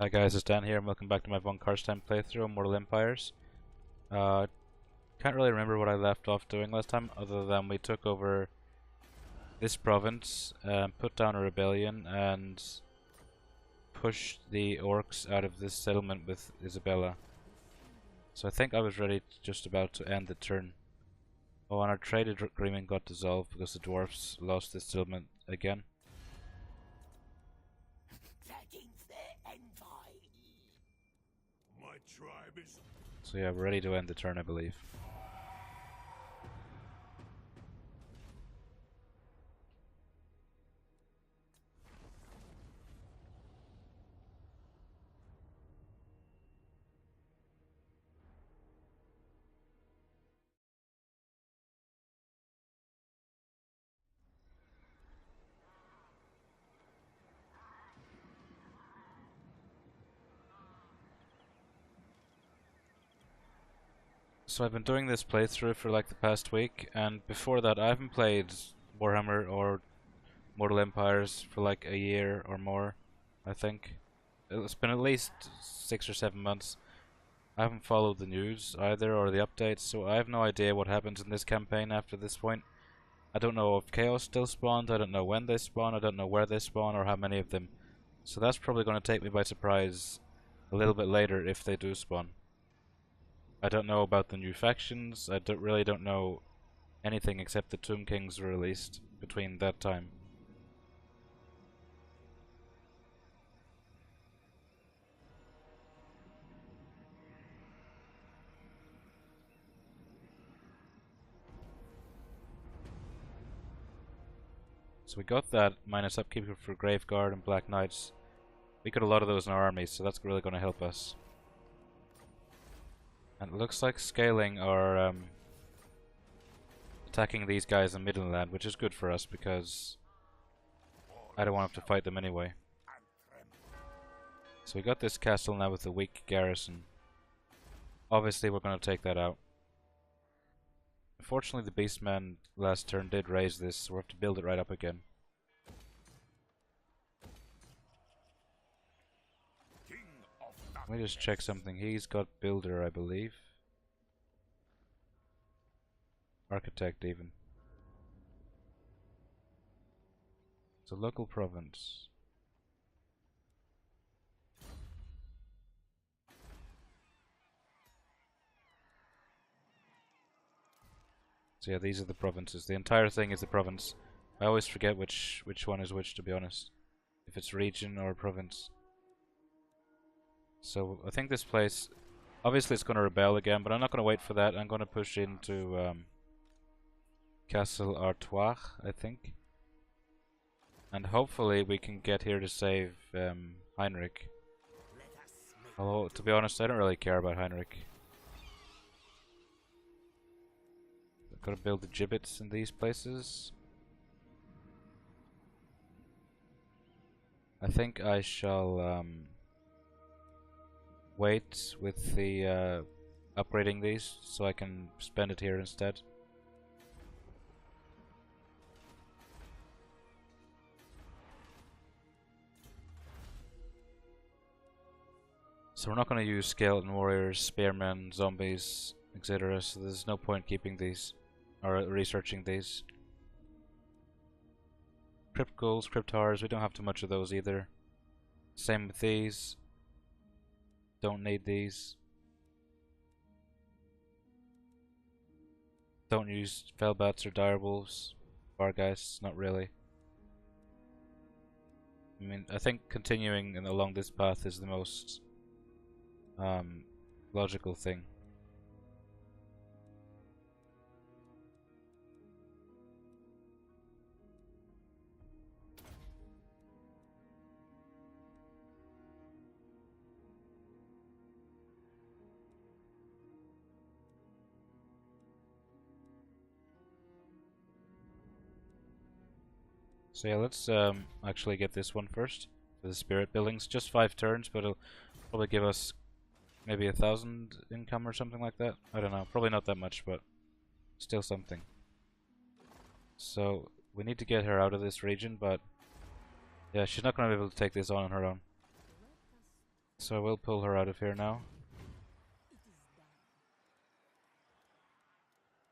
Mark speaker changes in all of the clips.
Speaker 1: Hi guys, it's Dan here and welcome back to my Von Carstein playthrough on Mortal Empires. Uh, can't really remember what I left off doing last time other than we took over this province, put down a rebellion and pushed the orcs out of this settlement with Isabella. So I think I was ready just about to end the turn. Oh, and our trade agreement got dissolved because the dwarfs lost this settlement again.
Speaker 2: My tribe is...
Speaker 1: So yeah, we're ready to end the turn, I believe. So I've been doing this playthrough for like the past week, and before that I haven't played Warhammer or Mortal Empires for like a year or more, I think. It's been at least 6 or 7 months. I haven't followed the news either or the updates, so I have no idea what happens in this campaign after this point. I don't know if Chaos still spawned, I don't know when they spawn, I don't know where they spawn or how many of them. So that's probably going to take me by surprise a little bit later if they do spawn. I don't know about the new factions, I really don't know anything except the Tomb Kings were released between that time. So we got that minus upkeep for Graveguard and Black Knights. We got a lot of those in our army, so that's really going to help us. And it looks like scaling are attacking these guys in Midland, which is good for us because I don't want to have to fight them anyway. So we got this castle now with a weak garrison. Obviously we're going to take that out. Unfortunately the Beastman last turn did raise this, so we'll have to build it right up again. Let me just check something. He's got Builder, I believe. Architect even. It's a local province. So yeah, these are the provinces. The entire thing is the province. I always forget which one is which, to be honest. If it's region or province. So I think this place, obviously it's going to rebel again, but I'm not going to wait for that. I'm going to push into Castle Artois, I think. And hopefully we can get here to save Heinrich. Although, to be honest, I don't really care about Heinrich. I've got to build the gibbets in these places. I think I shall wait with the upgrading these so I can spend it here instead. So we're not going to use skeleton warriors, spearmen, zombies, etc. So there's no point keeping these or researching these. Crypt ghouls, cryptars, we don't have too much of those either. Same with these. Don't need these. Don't use fellbats or direwolves. Bargheists, not really. I mean, I think continuing along this path is the most logical thing. So yeah, let's actually get this one first for the spirit buildings. Just 5 turns, but it'll probably give us maybe 1,000 income or something like that. I don't know, probably not that much, but still something. So we need to get her out of this region, but yeah, she's not going to be able to take this on her own. So I will pull her out of here now.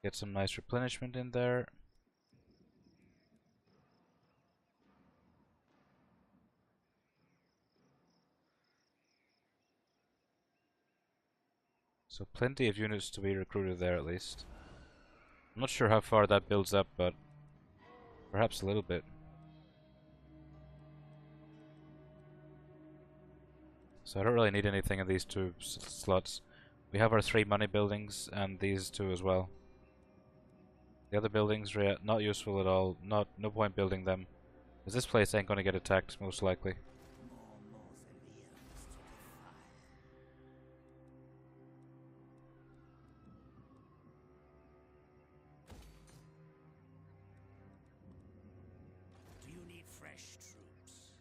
Speaker 1: Get some nice replenishment in there. So plenty of units to be recruited there at least. I'm not sure how far that builds up, but perhaps a little bit. So I don't really need anything in these two slots. We have our 3 money buildings and these 2 as well. The other buildings not useful at all. No point building them, because this place ain't gonna get attacked most likely.
Speaker 2: Do you need fresh troops?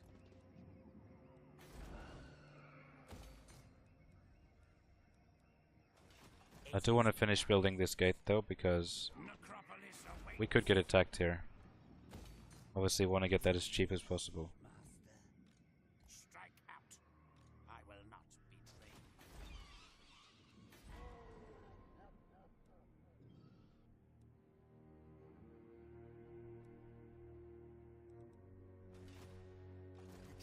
Speaker 1: I do want to finish building this gate though, because we could get attacked here. Obviously want to get that as cheap as possible.
Speaker 2: Strike out. I will not betray you.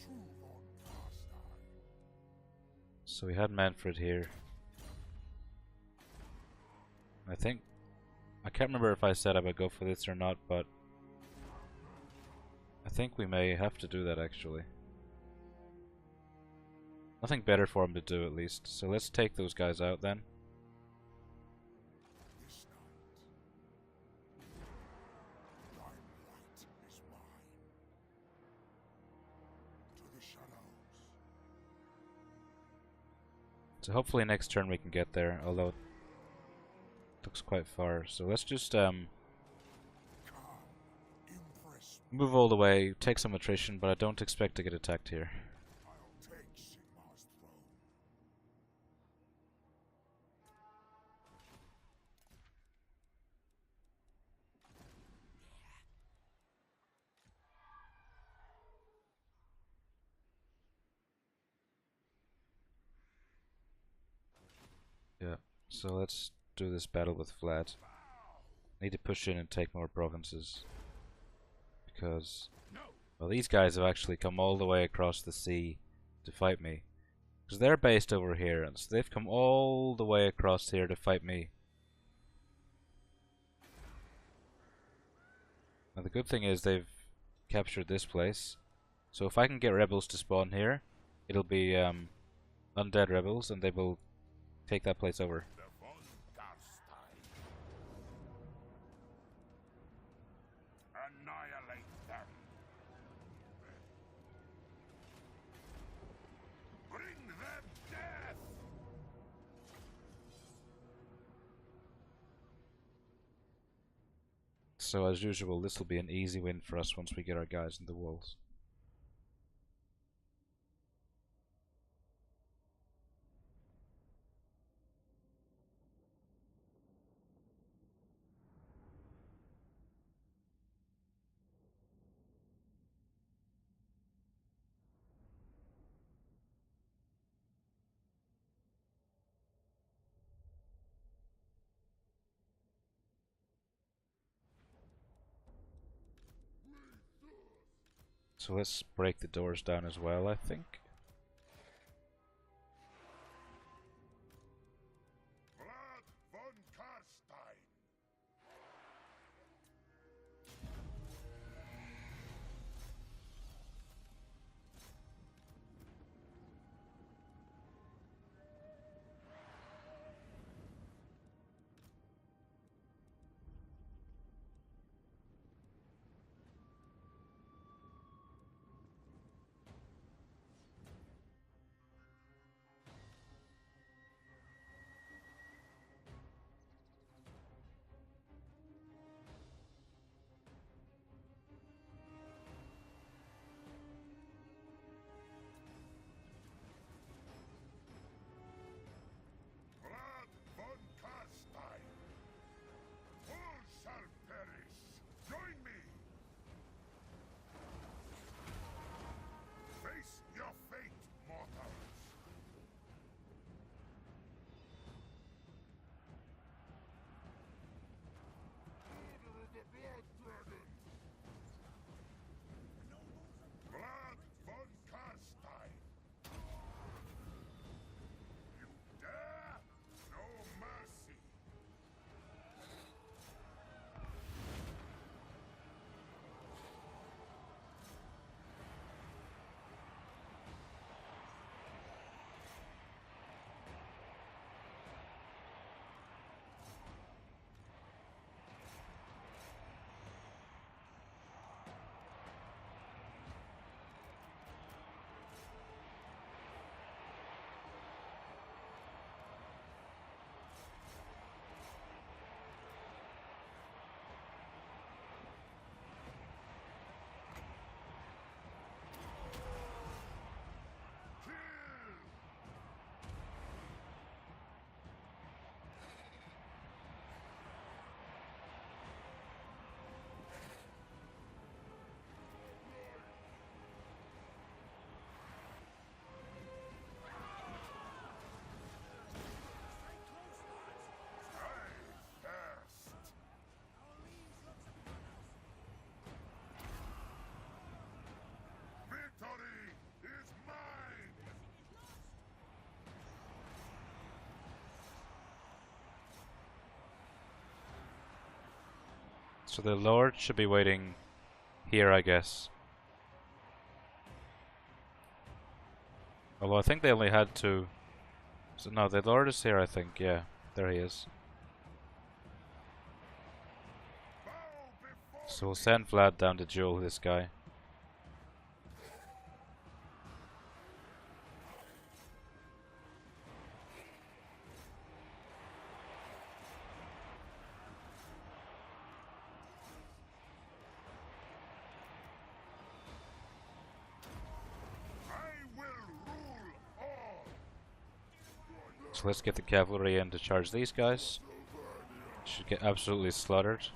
Speaker 3: True Lord Carstein.
Speaker 1: So we had Manfred here. I can't remember if I said I would go for this or not, but I think we may have to do that actually. Nothing better for him to do at least. So let's take those guys out then.
Speaker 3: This night, thy light is mine. To the shadows.
Speaker 1: So hopefully next turn we can get there, although it looks quite far. So let's just
Speaker 3: Come, impress me.
Speaker 1: move all the way, take some attrition, but I don't expect to get attacked here.
Speaker 3: I'll take Sigmar's throne.
Speaker 1: Yeah, so let's do this battle with Vlad. Need to push in and take more provinces. Because, well, these guys have actually come all the way across the sea to fight me. Because they're based over here, and so they've come all the way across here to fight me. Now the good thing is they've captured this place. So if I can get rebels to spawn here, it'll be undead rebels, and they will take that place over.
Speaker 3: The von Carstein. Annihilate them. Bring them death.
Speaker 1: So as usual, this will be an easy win for us once we get our guys in the walls. So let's break the doors down as well, I think.
Speaker 3: Vlad von Carstein.
Speaker 1: So the Lord should be waiting here, I guess. Although I think they only had two. So no, the Lord is here, I think. Yeah, there he is. So we'll send Vlad down to duel this guy. So let's get the cavalry in to charge these guys. Should get absolutely slaughtered.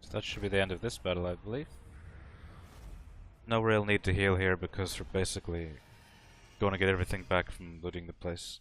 Speaker 1: So that should be the end of this battle, I believe. No real need to heal here because we're basically going to get everything back from looting the place.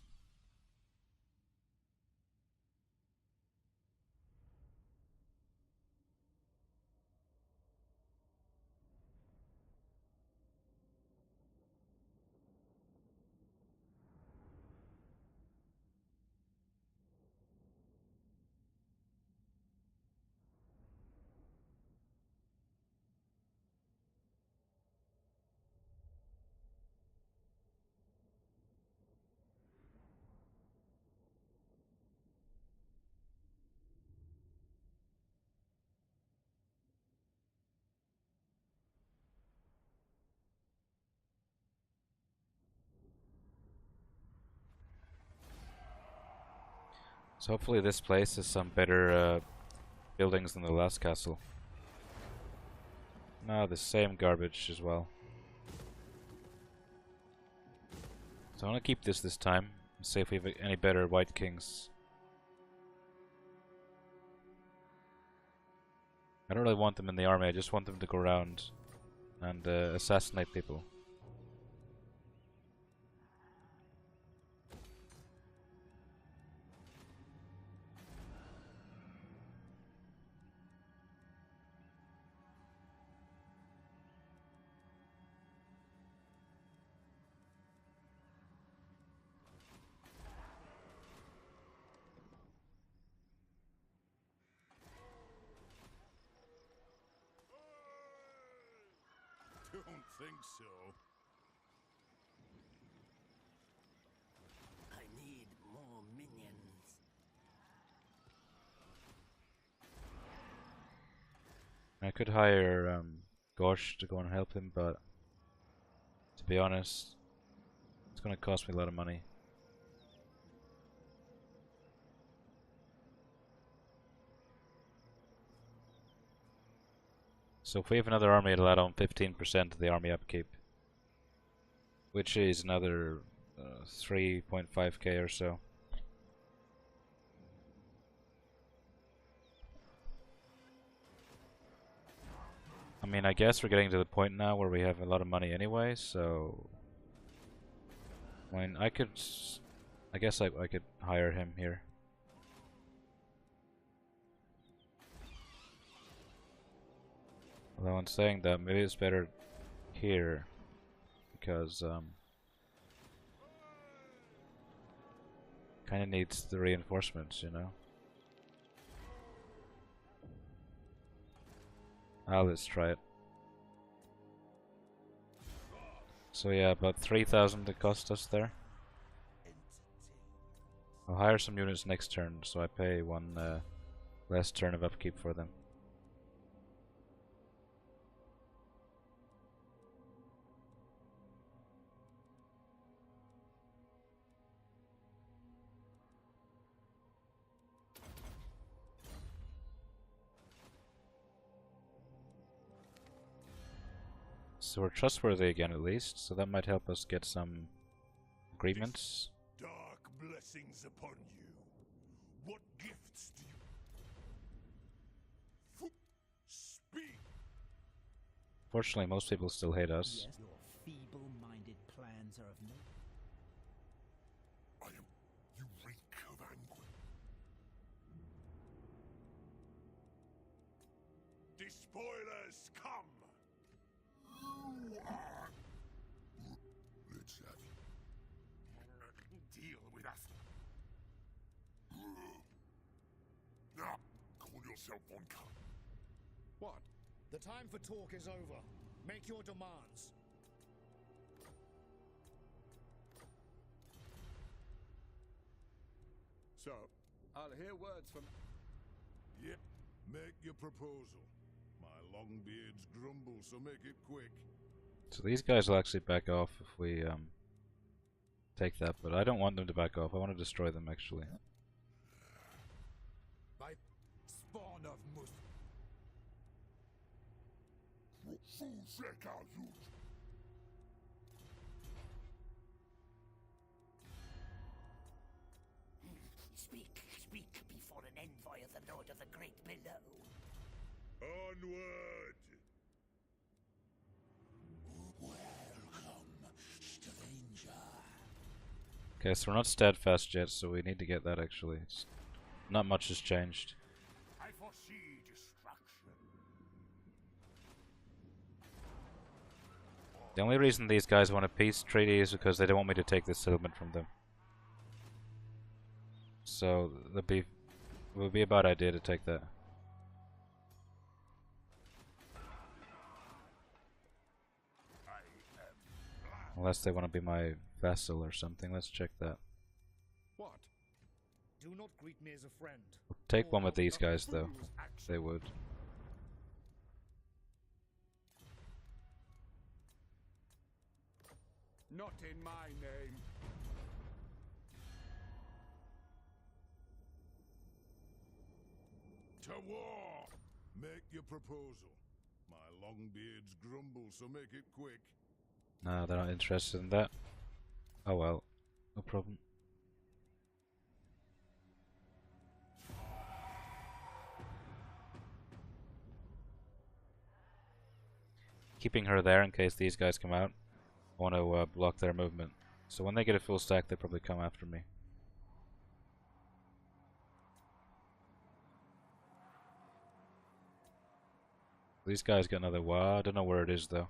Speaker 1: So hopefully this place has some better buildings than the last castle. No, the same garbage as well. So I want to keep this time and see if we have any better White Kings. I don't really want them in the army, I just want them to go around and assassinate people.
Speaker 3: Don't think so.
Speaker 2: I need more minions.
Speaker 1: I could hire Gosh to go and help him, but to be honest, it's going to cost me a lot of money. So if we have another army, it'll add on 15% to the army upkeep, which is another 3.5k or so. I mean, I guess we're getting to the point now where we have a lot of money anyway, so I mean, I guess I could hire him here. Although in saying that, maybe it's better here, because kind of needs the reinforcements, you know. Let's try it. So yeah, about 3,000 it cost us there. I'll hire some units next turn, so I pay one less turn of upkeep for them. So we're trustworthy again at least, so that might help us get some agreements.
Speaker 3: Dark blessings upon you. What gifts do you speak?
Speaker 1: Fortunately, most people still hate us.
Speaker 4: Yes, your feeble-minded plans are of no.
Speaker 3: You reek of anguish. Despoilers, come! Let's have it. Deal with us. Now, call yourself one cut.
Speaker 5: What? The time for talk is over. Make your demands.
Speaker 3: So, I'll hear words from... Yep, make your proposal. My long beards grumble, so make it quick.
Speaker 1: So these guys will actually back off if we take that, but I don't want them to back off. I want to destroy them actually.
Speaker 3: By spawn of Mus...
Speaker 2: Speak before an envoy of the Lord of the Great Below.
Speaker 3: Onward!
Speaker 2: Welcome, stranger.
Speaker 1: Okay, so we're not steadfast yet, so we need to get that actually. Not much has changed.
Speaker 3: I foresee destruction.
Speaker 1: The only reason these guys want a peace treaty is because they don't want me to take this settlement from them. So it would be a bad idea to take that. Unless they want to be my vassal or something. Let's check that.
Speaker 5: What? Do not greet me as a friend.
Speaker 1: Take one with these guys though. They would.
Speaker 3: Not in my name. To war! Make your proposal. My long beards grumble, so make it quick.
Speaker 1: Nah, they're not interested in that. Oh well. No problem. Keeping her there in case these guys come out. I want to block their movement. So when they get a full stack, they probably come after me. These guys got another wah. I don't know where it is though.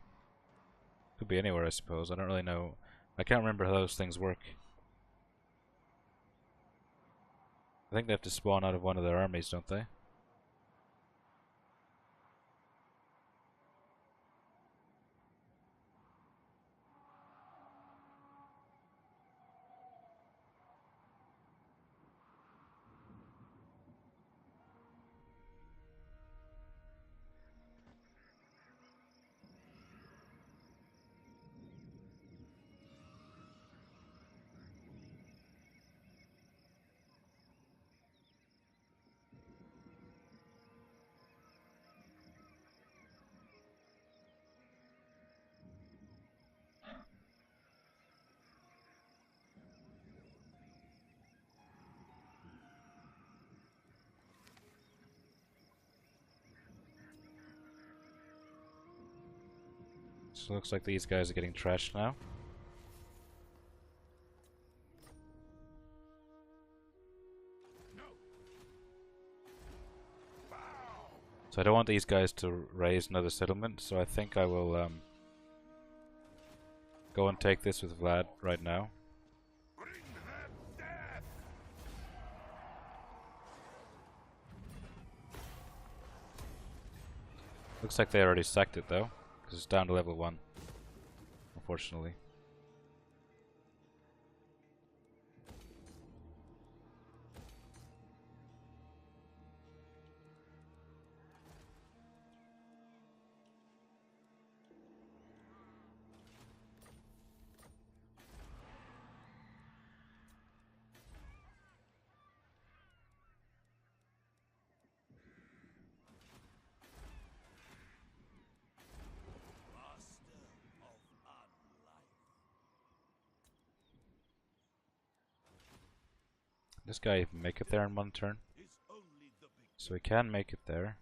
Speaker 1: Could be anywhere, I suppose. I don't really know. I can't remember how those things work. I think they have to spawn out of one of their armies, don't they? So it looks like these guys are getting trashed now. So I don't want these guys to raise another settlement, so I think I will go and take this with Vlad right now. Looks like they already sacked it though, because it's down to level 1, unfortunately. This guy even make it there in 1 turn. So we can make it there.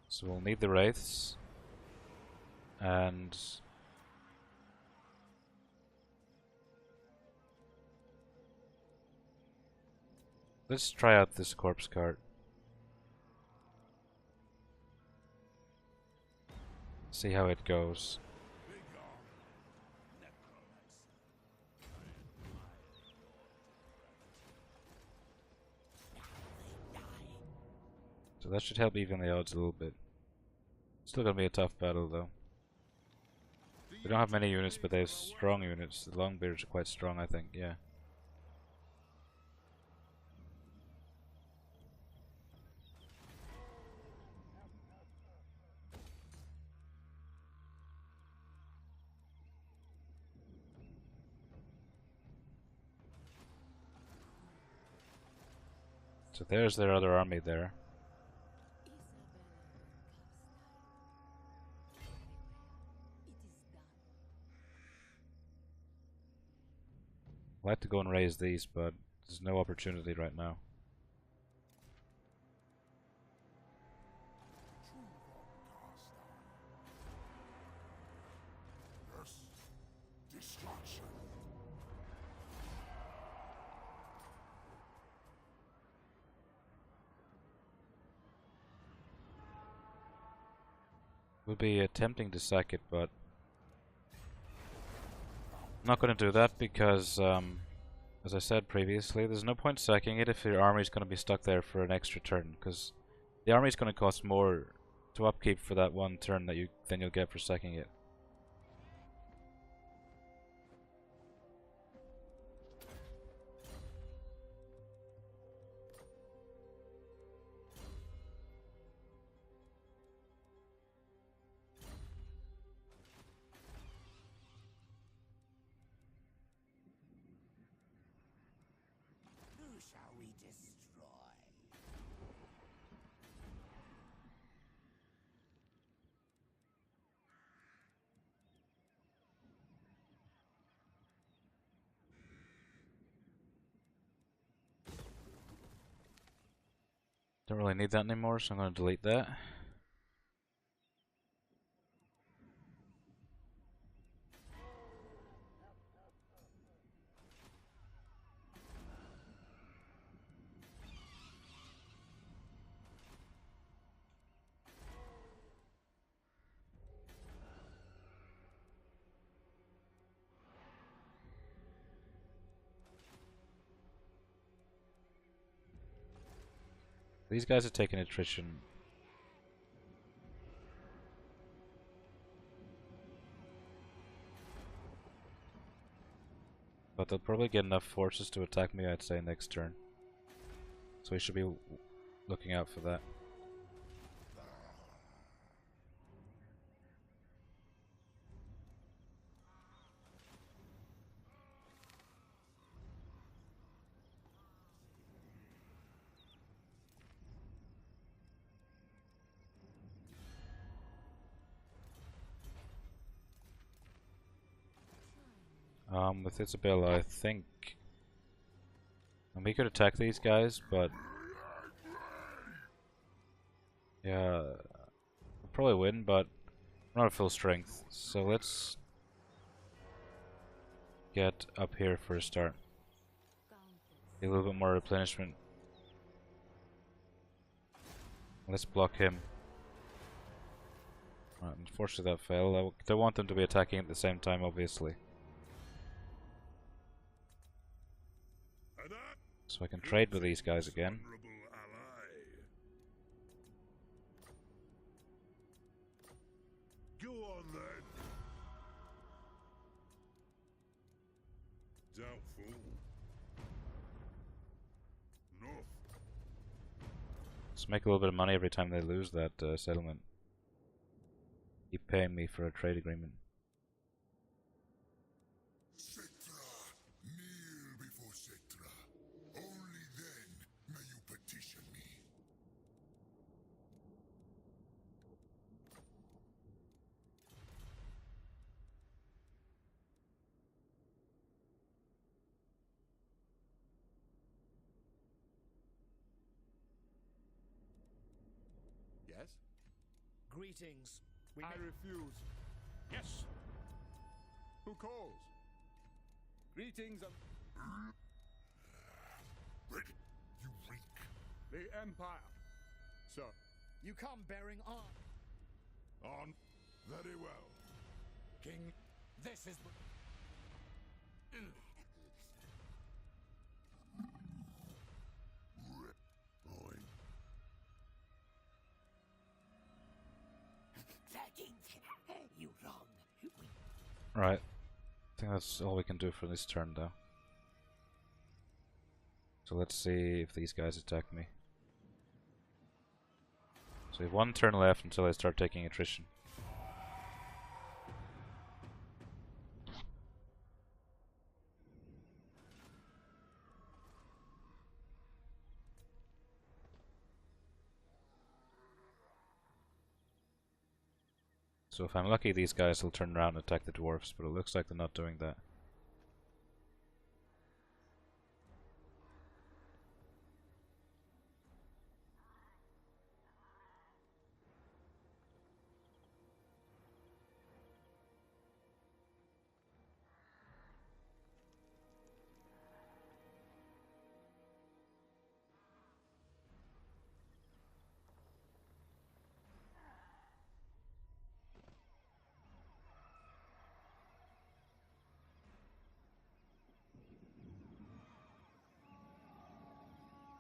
Speaker 1: So we'll need the wraiths. And let's try out this corpse cart. See how it goes. So that should help even the odds a little bit. Still gonna be a tough battle though. They don't have many units, but they have strong units. The Longbeards are quite strong, I think, yeah. So there's their other army there. I'd like to go and raise these, but there's no opportunity right now.
Speaker 3: Yes. Destruction.
Speaker 1: Would be tempting to sack it, but I'm not going to do that because, as I said previously, there's no point sacking it if your army's going to be stuck there for an extra turn, because the army's going to cost more to upkeep for that 1 turn than you'll get for sacking it.
Speaker 2: Who shall we destroy?
Speaker 1: Don't really need that anymore, so I'm going to delete that. These guys are taking attrition. But they'll probably get enough forces to attack me, I'd say, next turn. So we should be looking out for that. With Isabella, I think... And we could attack these guys, but... Yeah... We'll probably win, but... We're not at full strength, so let's... get up here for a start. Get a little bit more replenishment. Let's block him. Right, unfortunately that failed. I don't want them to be attacking at the same time, obviously. So I can trade with these guys again.
Speaker 3: Go on then. Doubtful. No.
Speaker 1: Let's make a little bit of money every time they lose that settlement. Keep paying me for a trade agreement.
Speaker 3: Cetra, kneel before Cetra. Only then may you petition me.
Speaker 5: Yes? Greetings.
Speaker 3: I refuse.
Speaker 2: Yes.
Speaker 3: Who calls?
Speaker 5: Greetings of
Speaker 3: Red, you reek.
Speaker 5: the Empire. Sir. You come bearing arms.
Speaker 3: On. Very well.
Speaker 5: King, this is...
Speaker 3: Boy.
Speaker 2: You wrong.
Speaker 1: Right. I think that's all we can do for this turn, though. So let's see if these guys attack me. So we have one turn left until I start taking attrition. So if I'm lucky, these guys will turn around and attack the dwarves, but it looks like they're not doing that.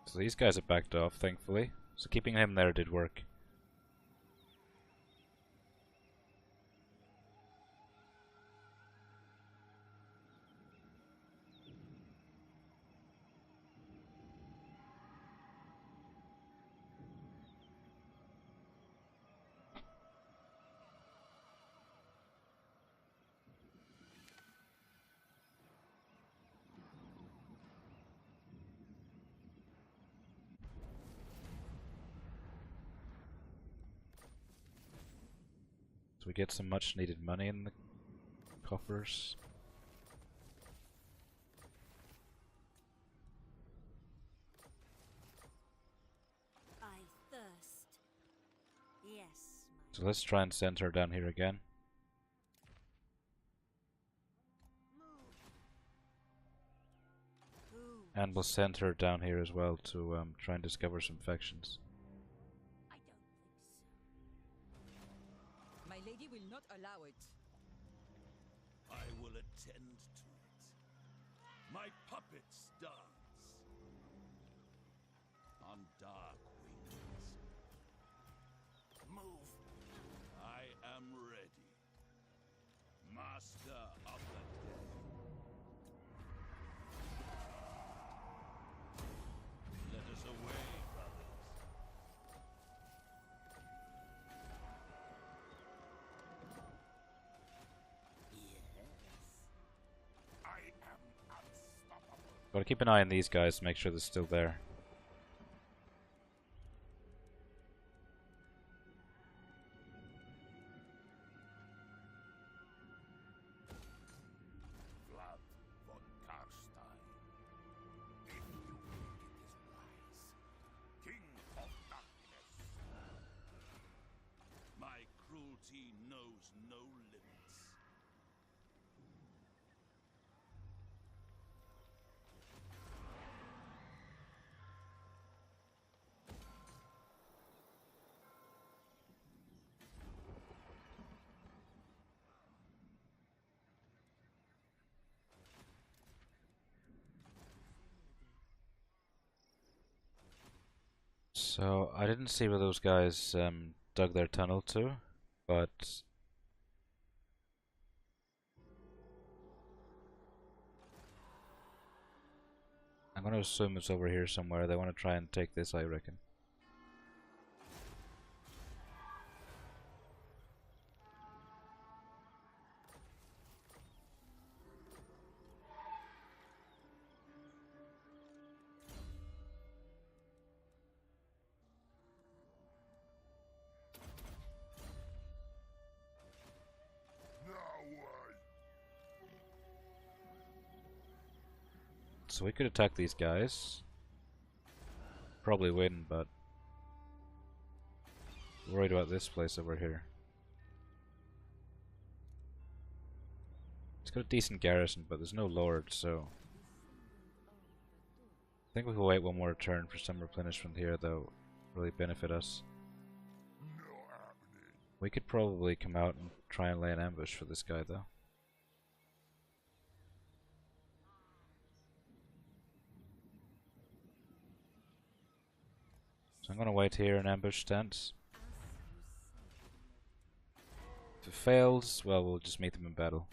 Speaker 1: So these guys have backed off, thankfully. So keeping him there did work. So we get some much needed money in the coffers.
Speaker 6: I Yes,
Speaker 1: So let's try and send her down here again. And we'll send her down here as well to try and discover some factions.
Speaker 6: I don't think so.
Speaker 7: My lady will not allow it.
Speaker 8: I will attend to it. My puppets dance on dark wings.
Speaker 2: Move.
Speaker 8: I am ready. Master of the day. Let us away, brothers.
Speaker 2: I am unstoppable.
Speaker 1: Gotta keep an eye on these guys to make sure they're still there.
Speaker 2: Vlad von Carstein. If you think it is wise, King of Darkness.
Speaker 8: My cruelty knows no limits.
Speaker 1: So I didn't see where those guys dug their tunnel to, but I'm gonna assume it's over here somewhere. They want to try and take this, I reckon.
Speaker 3: No way!
Speaker 1: So we could attack these guys. Probably win, but worried about this place over here. It's got a decent garrison, but there's no lord, so I think we can wait one more turn for some replenishment here, though. Really benefit us.
Speaker 3: Not happening.
Speaker 1: We could probably come out and try and lay an ambush for this guy, though. So I'm gonna wait here in ambush stance. If it fails, well, we'll just meet them in battle.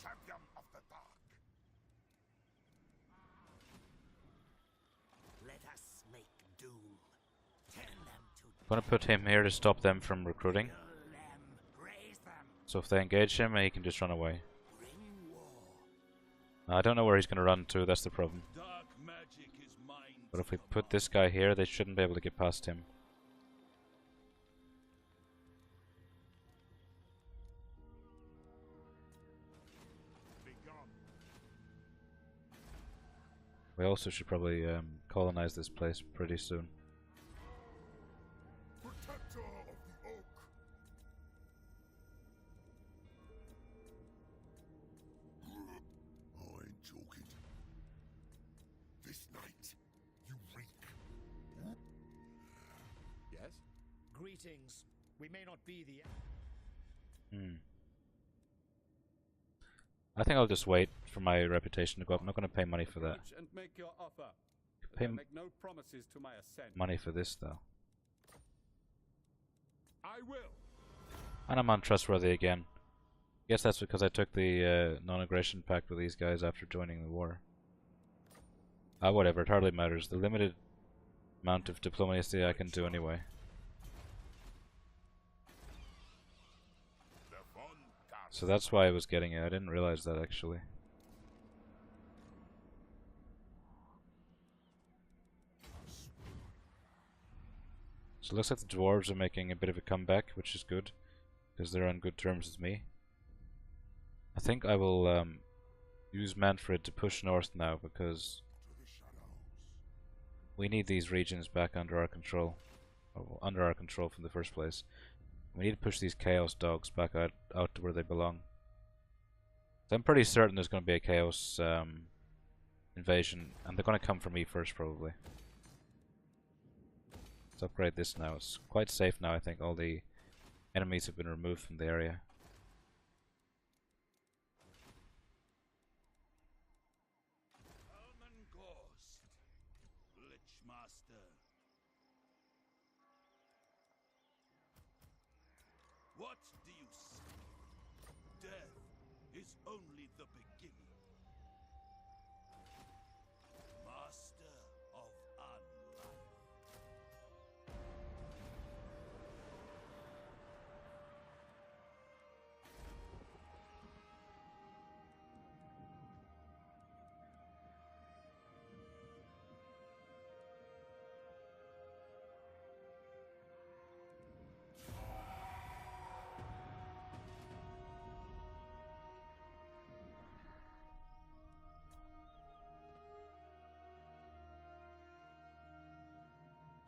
Speaker 2: Champion of the dark. Let us make doom. Turn them to
Speaker 1: I'm gonna put him here to stop them from recruiting.
Speaker 2: kill them. Raise them.
Speaker 1: So if they engage him, he can just run away.
Speaker 2: Bring war.
Speaker 1: I don't know where he's gonna run to, that's the problem.
Speaker 8: Dark magic is mine.
Speaker 1: But if we put this guy here, they shouldn't be able to get past him.
Speaker 5: Be gone.
Speaker 1: We also should probably colonize this place pretty soon.
Speaker 3: Protector of the oak. I ain't joking. This night, you reek.
Speaker 5: Yes? Greetings. We may not be the...
Speaker 1: I think I'll just wait for my reputation to go up. I'm not going to pay money for that.
Speaker 9: Approach and make your offer.
Speaker 1: Pay
Speaker 9: I make no promises to my ascent.
Speaker 1: money for this, though.
Speaker 9: I will.
Speaker 1: And I'm untrustworthy again. Guess that's because I took the non-aggression pact with these guys after joining the war. Whatever, it hardly matters. The limited amount of diplomacy I can do anyway.
Speaker 2: The von Carstein.
Speaker 1: So that's why I was getting it. I didn't realize that, actually. So it looks like the dwarves are making a bit of a comeback, which is good, because they're on good terms with me. I think I will use Manfred to push north now, because we need these regions back under our control. Or under our control from the first place. We need to push these chaos dogs back out to where they belong. So I'm pretty certain there's going to be a chaos invasion, and they're going to come for me first, probably. Let's upgrade this now. It's quite safe now, I think. All the enemies have been removed from the area.
Speaker 2: What do you say? Death is only the beginning. Master of Unlife.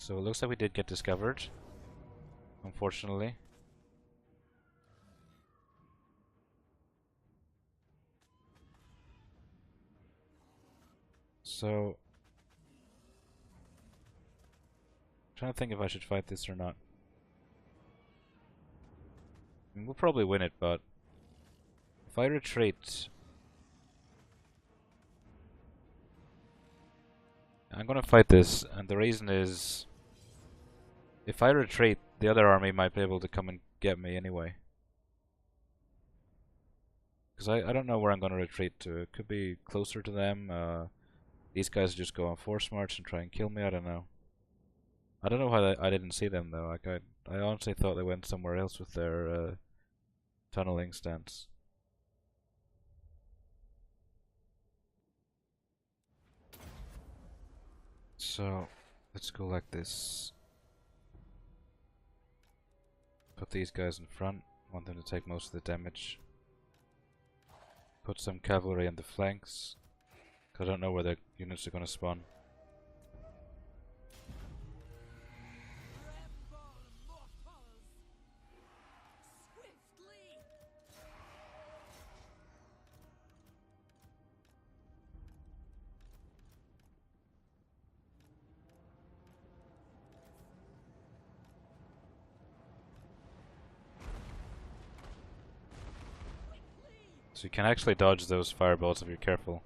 Speaker 1: So it looks like we did get discovered, unfortunately. So, I'm trying to think if I should fight this or not. I mean, we'll probably win it, but if I retreat, I'm gonna fight this, and the reason is, if I retreat, the other army might be able to come and get me anyway. Because I don't know where I'm gonna retreat to. It could be closer to them. These guys just go on force march and try and kill me. I don't know. I don't know why I didn't see them though. Like I honestly thought they went somewhere else with their tunneling stance. So let's go like this. Put these guys in front. Want them to take most of the damage. Put some cavalry on the flanks. I don't know where their units are going to spawn. So you can actually dodge those fireballs if you're careful.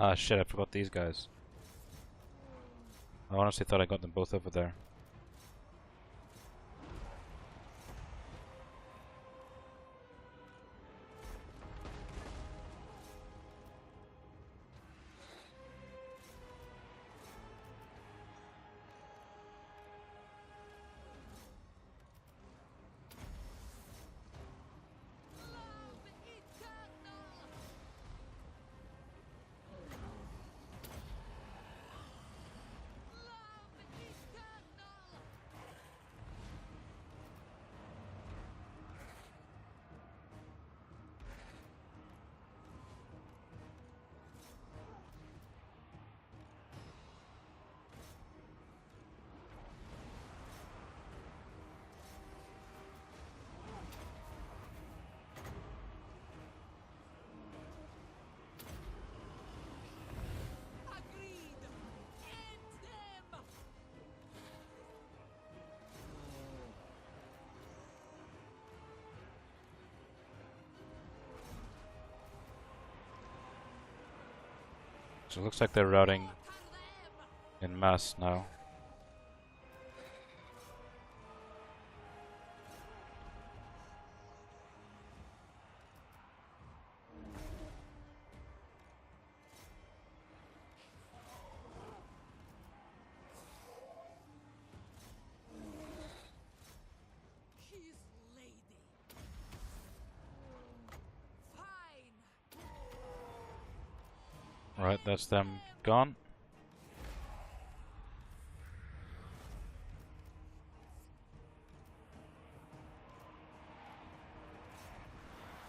Speaker 1: Ah shit, I forgot these guys. I honestly thought I got them both over there. So it looks like they're routing in mass now.
Speaker 6: His lady. Fine.
Speaker 1: Right, that's them gone.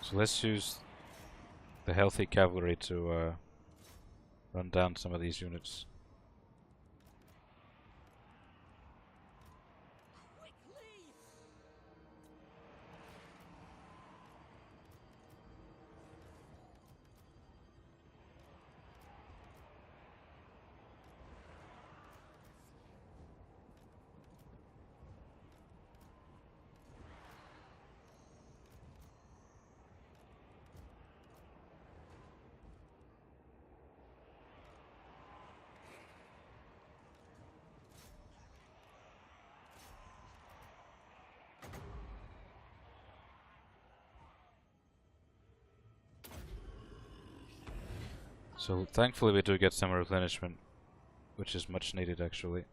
Speaker 1: So let's use the healthy cavalry to run down some of these units.
Speaker 6: Quickly.
Speaker 1: So thankfully we do get some replenishment, which is much needed actually.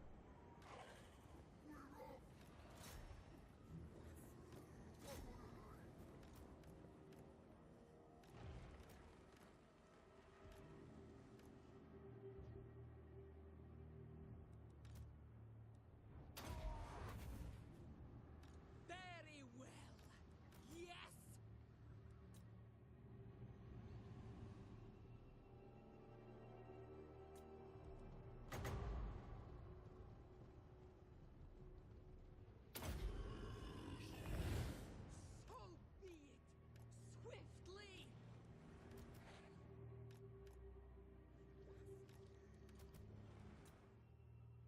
Speaker 6: Very well. Yes. So be it. Swiftly.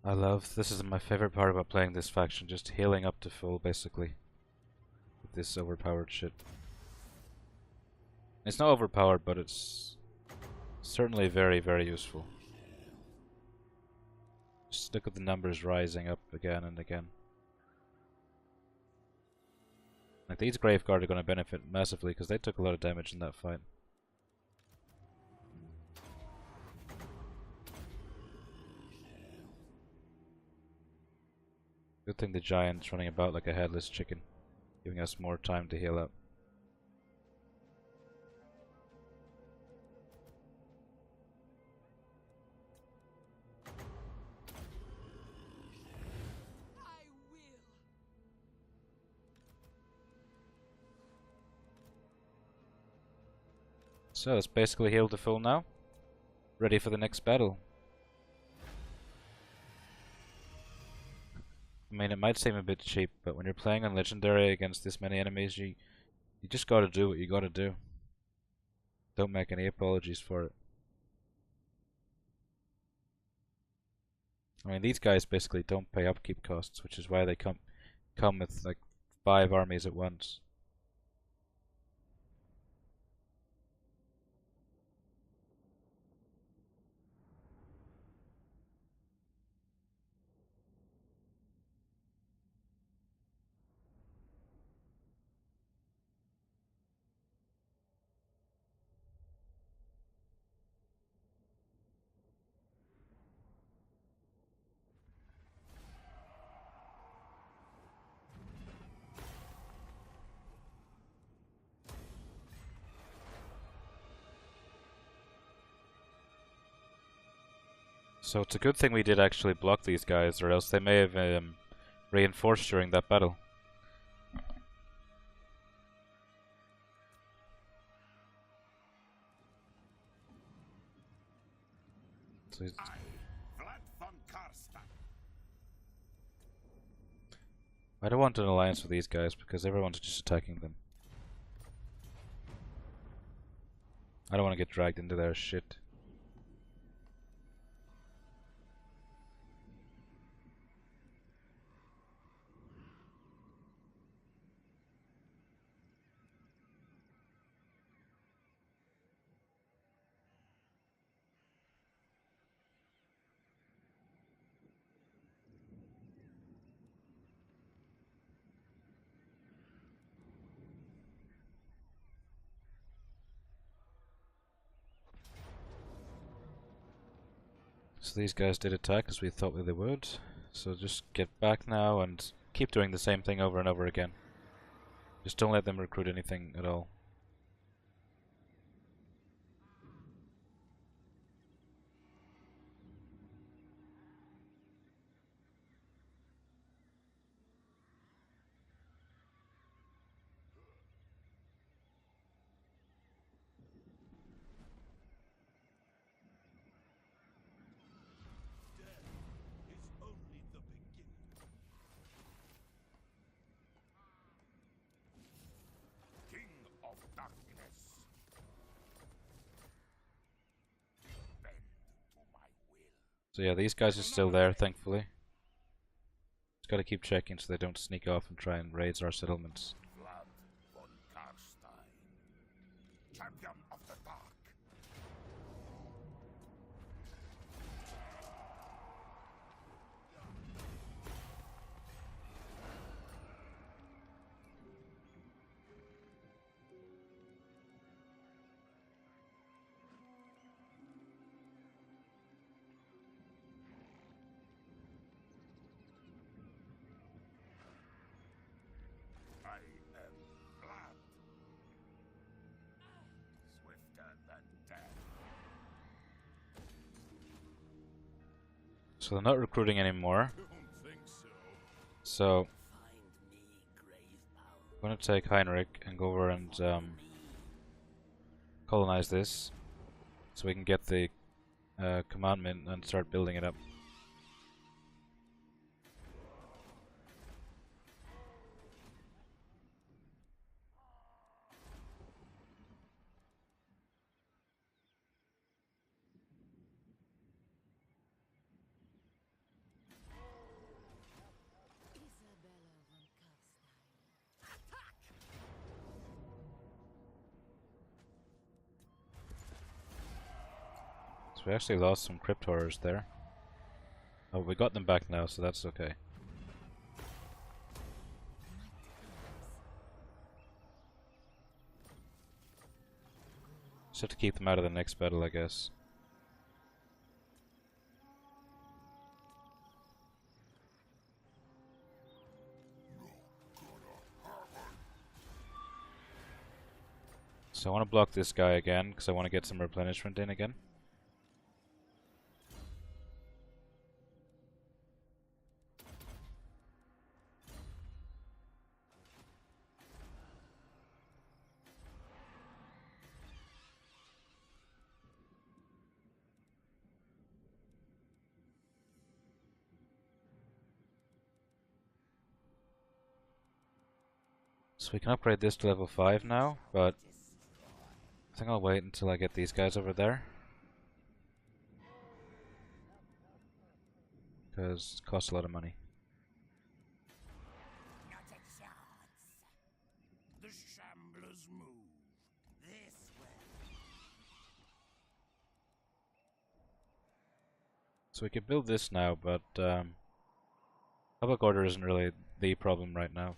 Speaker 1: I love, this is my favorite part about playing this faction, just healing up to full basically. With this overpowered shit. It's not overpowered, but it's certainly very, very useful. Just look at the numbers rising up again and again. Like these Graveguard are going to benefit massively because they took a lot of damage in that fight. Good thing the Giant's running about like a headless chicken, giving us more time to heal up.
Speaker 6: I will.
Speaker 1: So it's basically healed to full now. Ready for the next battle. I mean, it might seem a bit cheap, but when you're playing on Legendary against this many enemies, you just gotta do what you gotta do. Don't make any apologies for it. I mean, these guys basically don't pay upkeep costs, which is why they come with like 5 armies at once. So it's a good thing we did actually block these guys, or else they may have reinforced during that battle. So
Speaker 2: Vlad von Carstein.
Speaker 1: I don't want an alliance with these guys because everyone's just attacking them. I don't want to get dragged into their shit. So these guys did attack as we thought they would. So just get back now and keep doing the same thing over and over again. Just don't let them recruit anything at all.
Speaker 8: Is only the beginning.
Speaker 2: King of Darkness. Bend to my will.
Speaker 1: So yeah, these guys are still there, thankfully. Just gotta keep checking so they don't sneak off and try and raid our settlements.
Speaker 2: Vlad von Carstein. Champion of the Dark. I am Vlad. Swifter than death.
Speaker 1: So they're not recruiting anymore.
Speaker 3: Don't think so.
Speaker 1: So I'm gonna take Heinrich and go over and colonize this, so we can get the commandment and start building it up. So we actually lost some crypt horrors there. Oh, we got them back now, so that's okay. Just have to keep them out of the next battle, I guess. So I want to block this guy again, because I want to get some replenishment in again. So we can upgrade this to level 5 now, but I think I'll wait until I get these guys over there. Because it costs a lot of money.
Speaker 2: Not a chance. The Shamblers move. This way.
Speaker 1: So we could build this now, but public order isn't really the problem right now.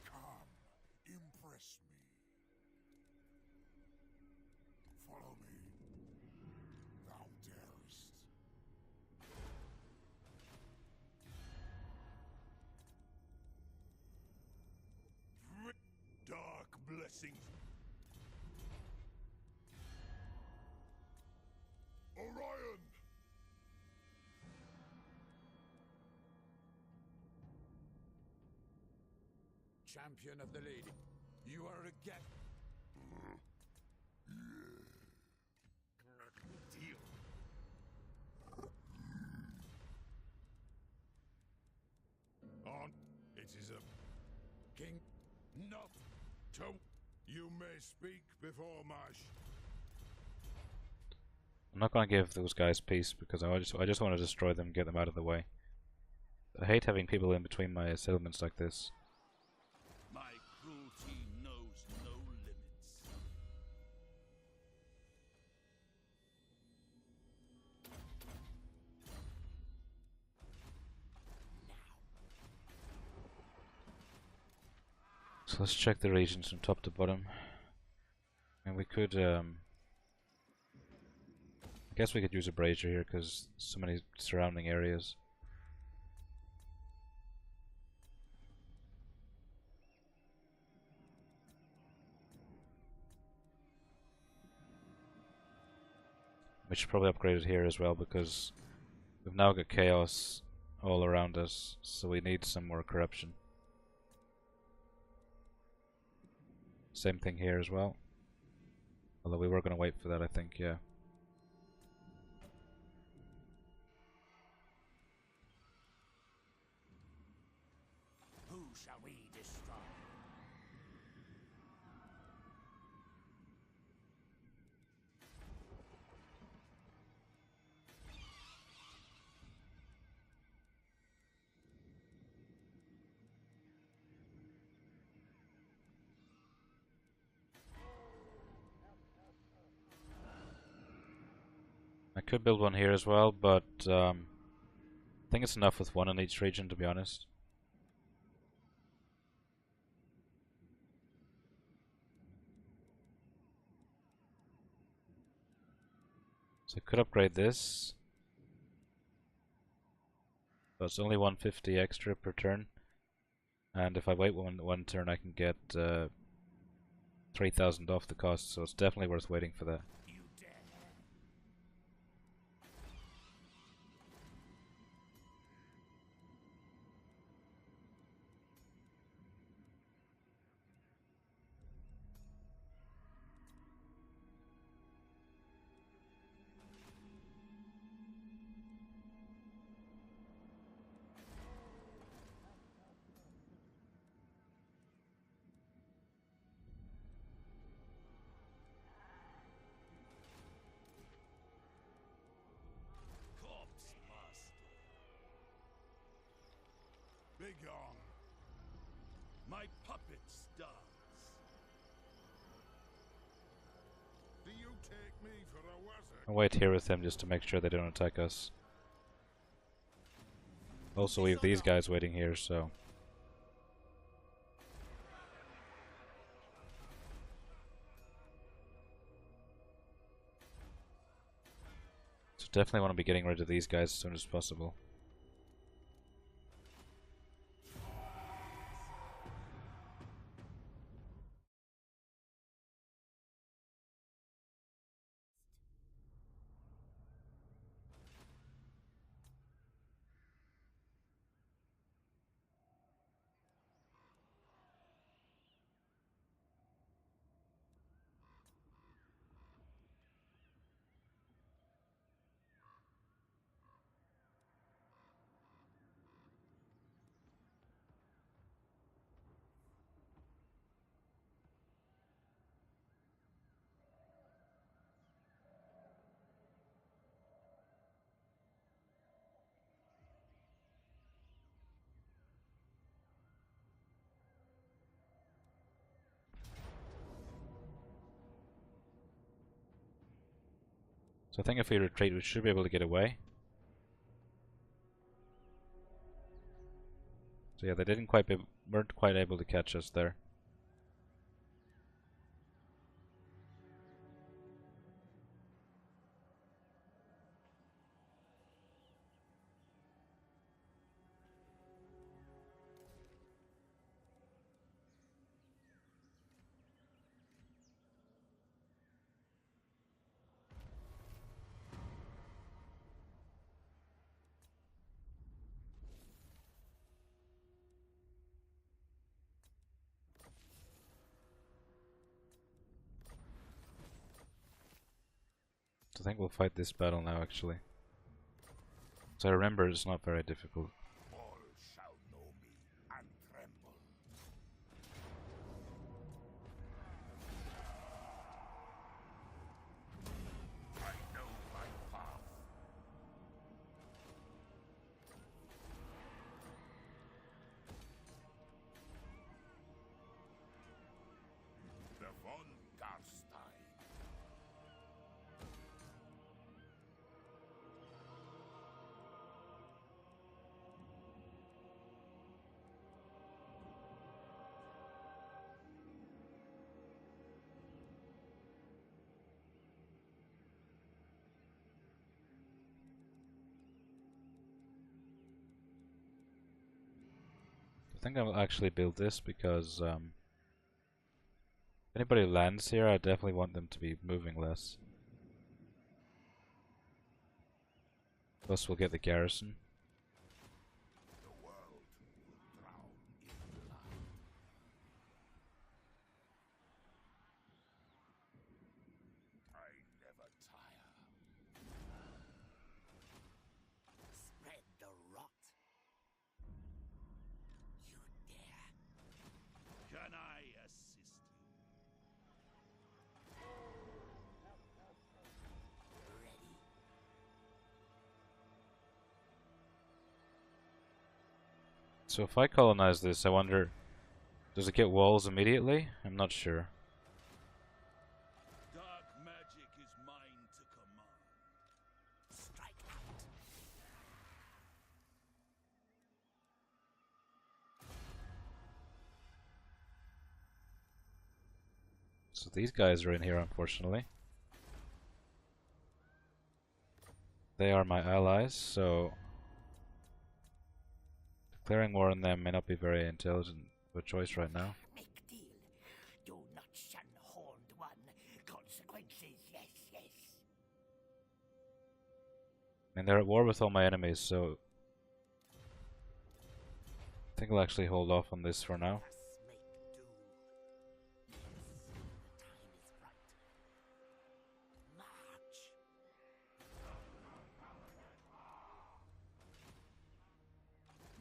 Speaker 3: Come, impress me. Follow me. Thou darest. Dark blessings. Orion, champion of the lady. You are a get. Deal. On. It is a king. Not to. You may speak before Marsh.
Speaker 1: I'm not gonna give those guys peace because I just want to destroy them, get them out of the way. I hate having people in between my settlements like this.
Speaker 8: My cruelty knows no limits.
Speaker 1: So let's check the regions from top to bottom. And we could, I guess we could use a brazier here because so many surrounding areas. We should probably upgrade it here as well because we've now got chaos all around us, so we need some more corruption. Same thing here as well. Although we were going to wait for that, I think, yeah.
Speaker 5: Who shall we destroy?
Speaker 1: I could build one here as well, but I think it's enough with one in each region, to be honest. So I could upgrade this, but it's only 150 extra per turn. And if I wait one turn, I can get 3,000 off the cost, so it's definitely worth waiting for that.
Speaker 5: You dare?
Speaker 8: Corpse master.
Speaker 3: Begone.
Speaker 8: My puppet starts.
Speaker 3: Do you take me for a wizard?
Speaker 1: I'll wait here with them just to make sure they don't attack us. Also, we have these guys waiting here, so... So definitely want to be getting rid of these guys as soon as possible. So I think if we retreat, we should be able to get away. So yeah, they weren't quite able to catch us there. I think we'll fight this battle now, actually. So I remember it's not very difficult.
Speaker 2: All shall know me and tremble. I know my path. The von Carstein.
Speaker 1: I think I'll actually build this because if anybody lands here, I definitely want them to be moving less. Plus we'll get the garrison.
Speaker 2: The world will drown in blood. I never tire. Spread the rot. You dare. Can I assist you? Ready?
Speaker 1: So if I colonize this, I wonder, does it get walls immediately? I'm not sure.
Speaker 8: Dark magic is mine to command.
Speaker 2: Strike out.
Speaker 1: So these guys are in here, unfortunately. They are my allies, so declaring war on them may not be very intelligent of a choice right now.
Speaker 2: Make deal. Do not shun horned one. Consequences, yes, yes.
Speaker 1: And they're at war with all my enemies, so I think I'll actually hold off on this for now.
Speaker 2: Thus make do. Yes, the time is right. March.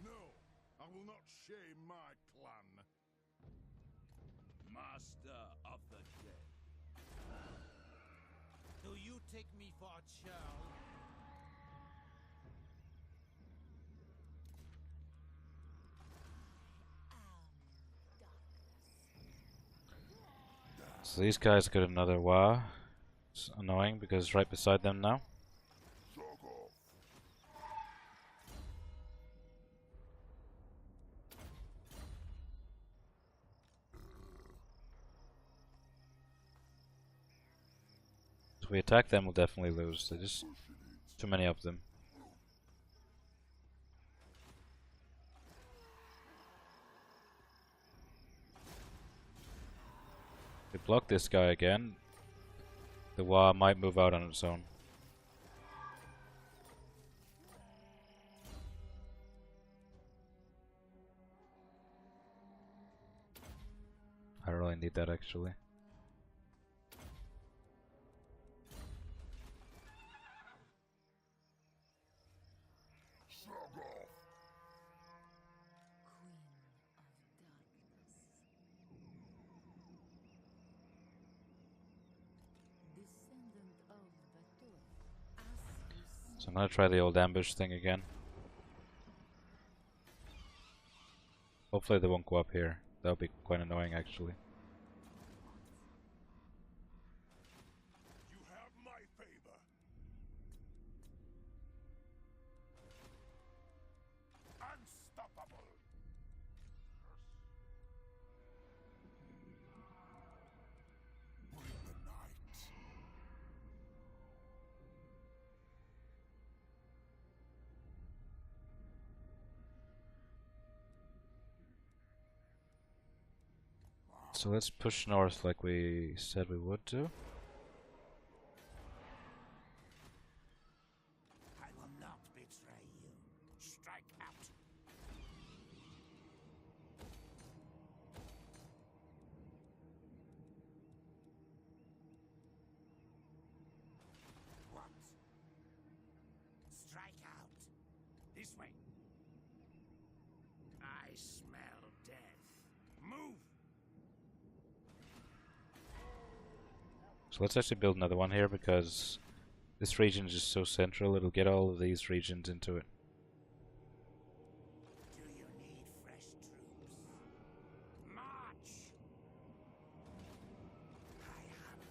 Speaker 3: No, I will not shame my clan.
Speaker 8: Master of the dead.
Speaker 4: Do you take me for a child?
Speaker 1: So these guys got another Wa. It's annoying because it's right beside them now. If we attack them, we'll definitely lose. There's just too many of them. If we block this guy again, the Wa might move out on its own. I don't really need that actually. So I'm gonna try the old ambush thing again. Hopefully they won't go up here. That would be quite annoying actually.
Speaker 2: You have my favor. Unstoppable. Bring the night.
Speaker 1: So let's push north like we said we would do.
Speaker 2: I will not betray you. Strike out.
Speaker 5: This way. I smell death. Move!
Speaker 1: So let's actually build another one here because this region is just so central, it'll get all of these regions into it.
Speaker 5: Do you need fresh troops? March! I haven't.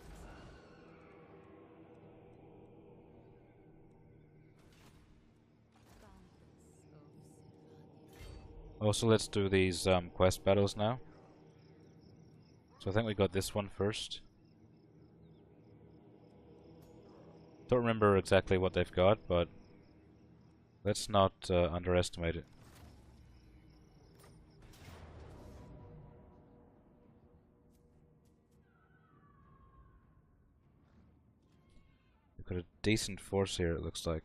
Speaker 1: Also, let's do these quest battles now. So I think we got this one first. Don't remember exactly what they've got, but let's not underestimate it. We've got a decent force here, it looks like.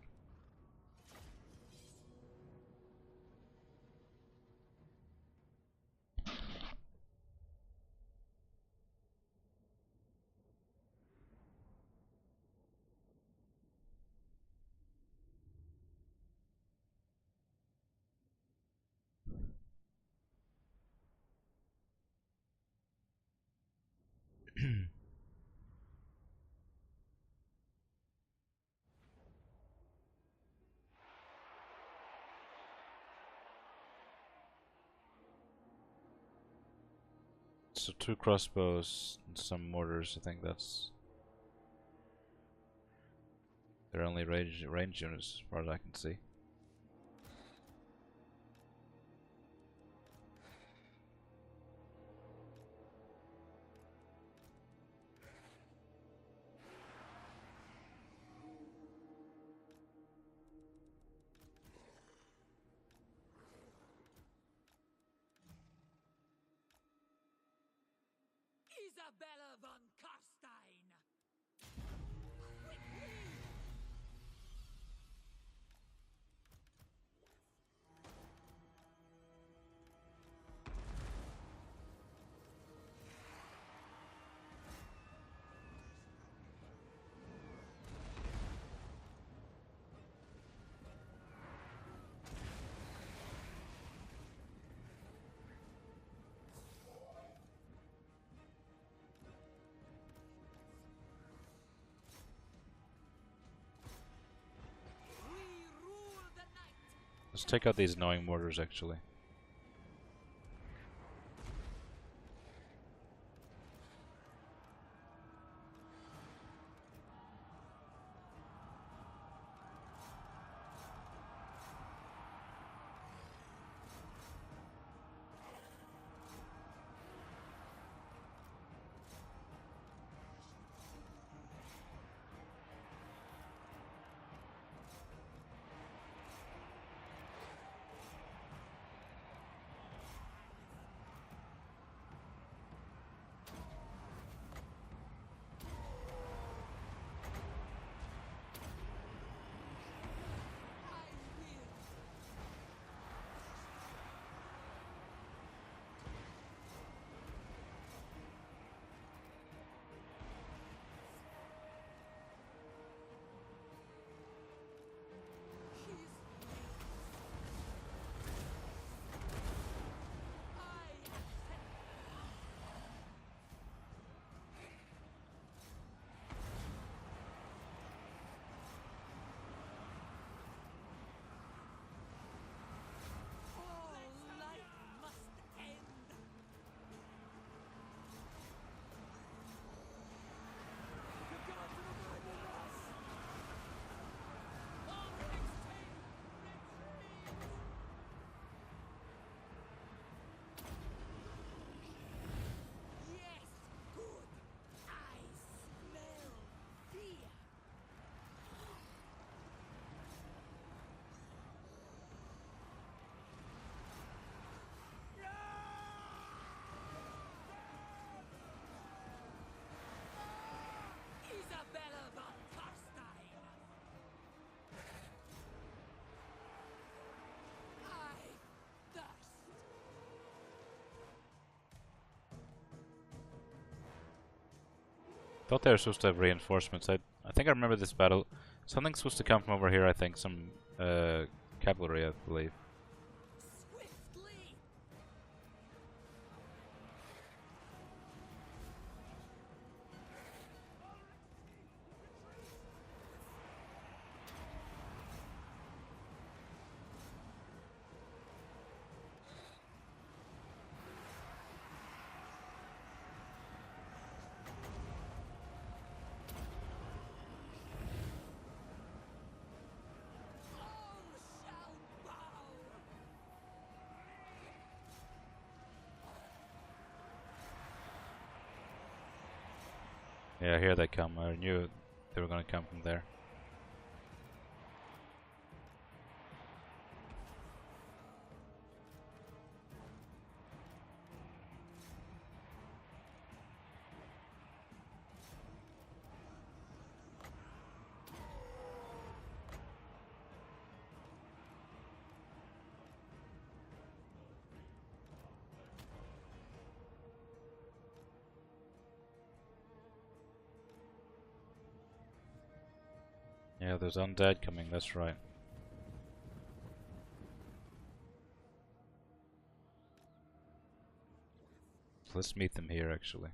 Speaker 1: So 2 crossbows and some mortars, I think that's their only range units as far as I can see.
Speaker 6: Isabella von Carstein!
Speaker 1: Let's take out these annoying mortars actually. Thought they were supposed to have reinforcements. I think I remember this battle. Something's supposed to come from over here, I think. Some cavalry, I believe.
Speaker 6: Swiftly! All shall bow!
Speaker 1: Yeah, here they come. I knew they were gonna come from there. Yeah, there's undead coming, that's right. So let's meet them here, actually.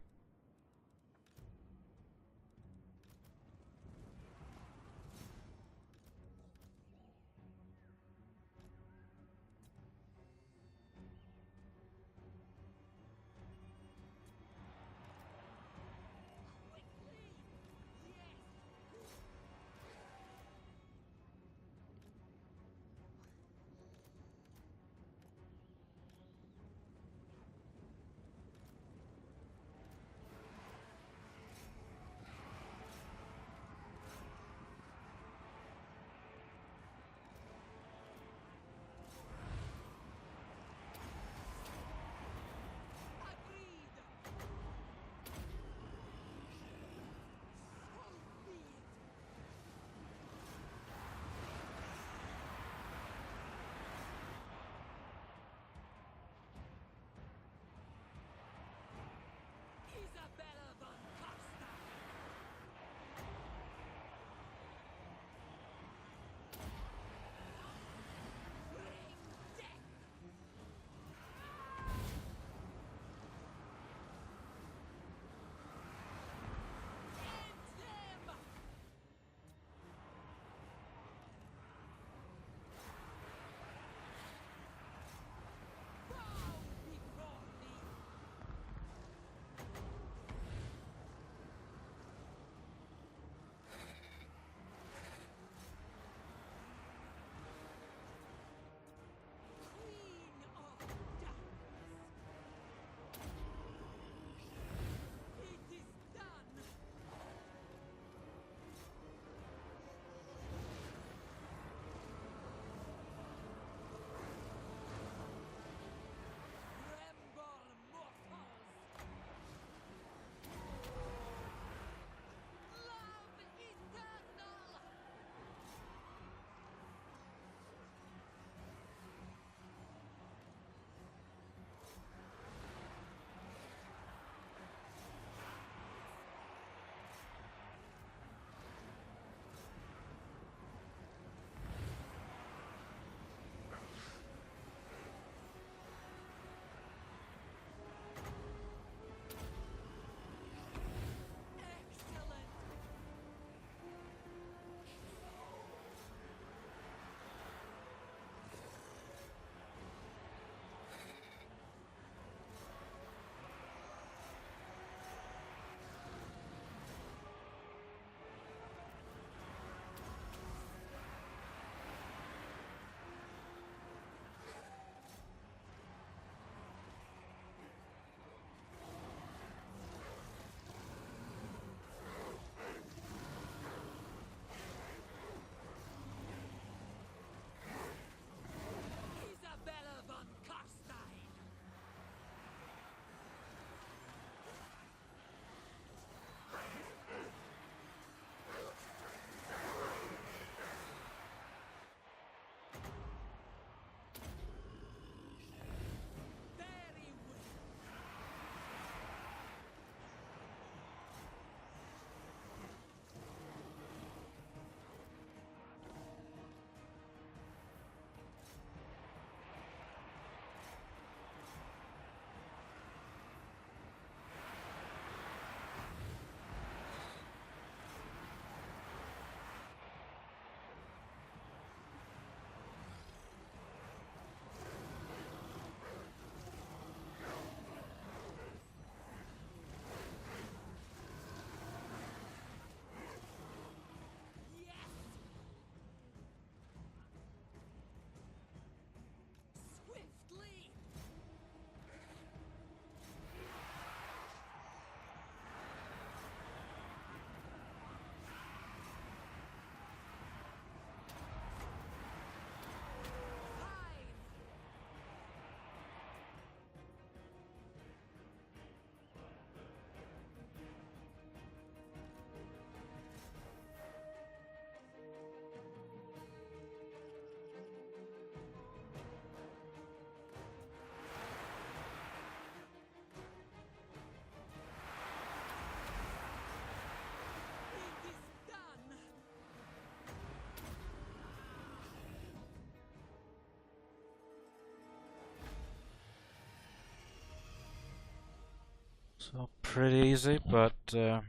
Speaker 1: So pretty easy, but took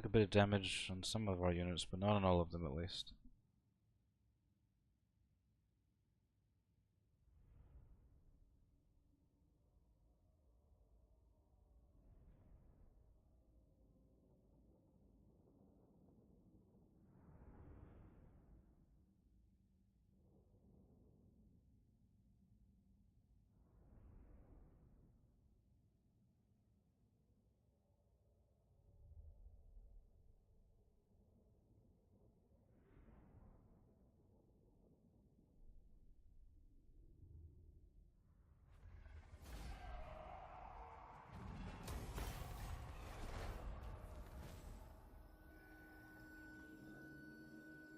Speaker 1: a bit of damage on some of our units, but not on all of them at least.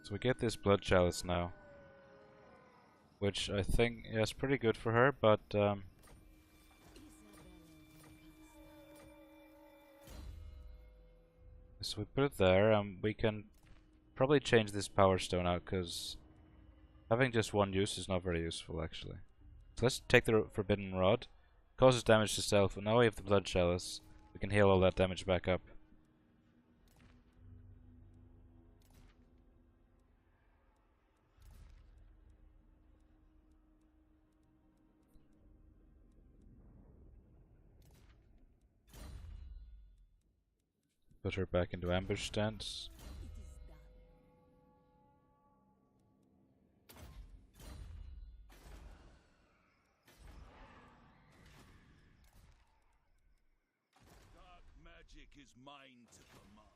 Speaker 1: So we get this blood chalice now, which I think is pretty good for her, but so we put it there, and we can probably change this power stone out, because having just one use is not very useful actually. So let's take the forbidden rod. Causes damage to self, but now we have the blood chalice. We can heal all that damage back up. Put her back into ambush stance.
Speaker 8: Dark magic is mine to command.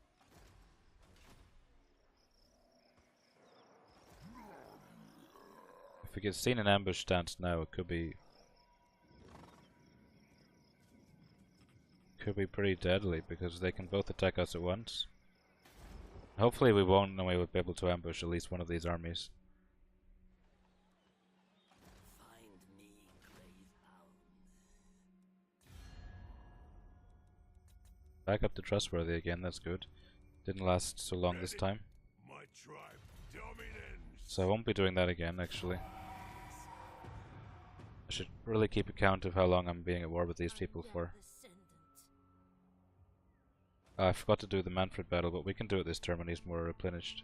Speaker 1: If we get seen in ambush stance now, it could be pretty deadly, because they can both attack us at once. Hopefully we won't, and we will be able to ambush at least one of these armies.
Speaker 6: Find me, Greyhound.
Speaker 1: Back up to trustworthy again, that's good. Didn't last so long this time.
Speaker 3: My tribe dominates.
Speaker 1: So I won't be doing that again, actually. I should really keep account of how long I'm being at war with these people for. I forgot to do the Manfred battle, but we can do it this turn when he's more replenished.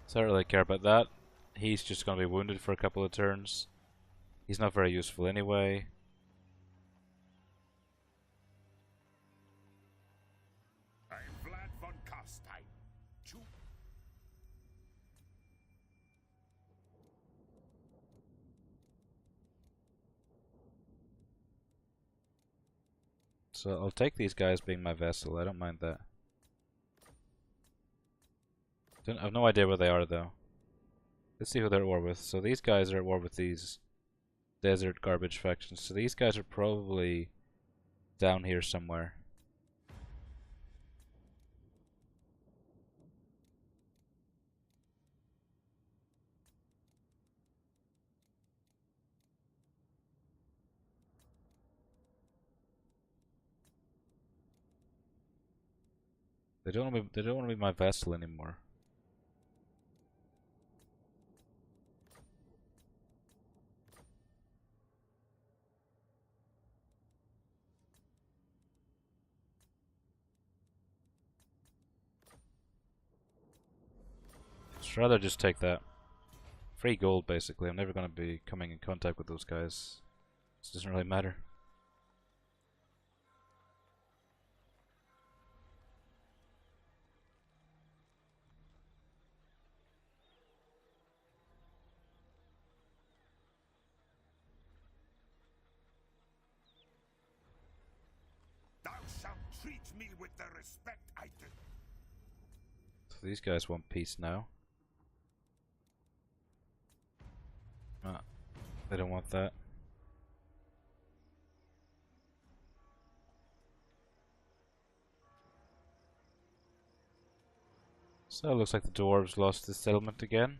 Speaker 1: So I don't really care about that. He's just going to be wounded for a couple of turns. He's not very useful anyway.
Speaker 2: I'm Vlad von Carstein.
Speaker 1: So I'll take these guys being my vessel, I don't mind that. I have no idea where they are though. Let's see who they're at war with. So these guys are at war with these desert garbage factions. So these guys are probably down here somewhere. They don't want to be my vessel anymore. I'd rather just take that. Free gold, basically. I'm never going to be coming in contact with those guys. This doesn't really matter.
Speaker 2: Thou shalt treat me with the respect I do.
Speaker 1: So these guys want peace now. They don't want that. So it looks like the dwarves lost this settlement again.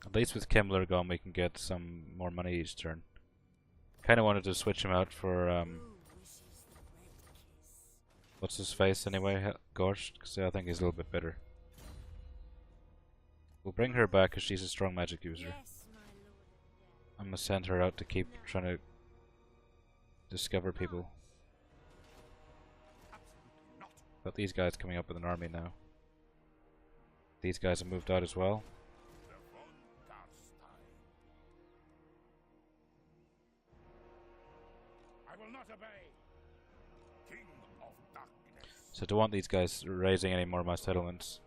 Speaker 1: At least with Kemmler gone we can get some more money each turn. Kinda wanted to switch him out for what's his face anyway, Gorsh, because I think he's a little bit better. We'll bring her back because she's a strong magic user. I'm gonna send her out to keep trying to discover people. Got these guys coming up with an army now. These guys have moved out as well.
Speaker 2: I will not obey. King of Darkness.
Speaker 1: So I don't want these guys raising any more of my settlements.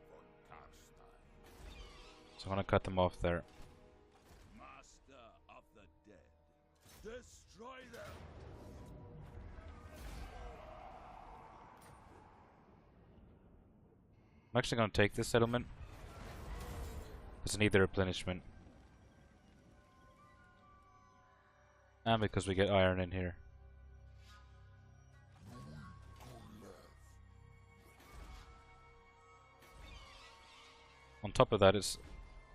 Speaker 1: So I'm gonna cut them off there.
Speaker 8: Master of the dead. Destroy them.
Speaker 1: I'm actually gonna take this settlement. Because I need the replenishment. And because we get iron in here. On top of that, it's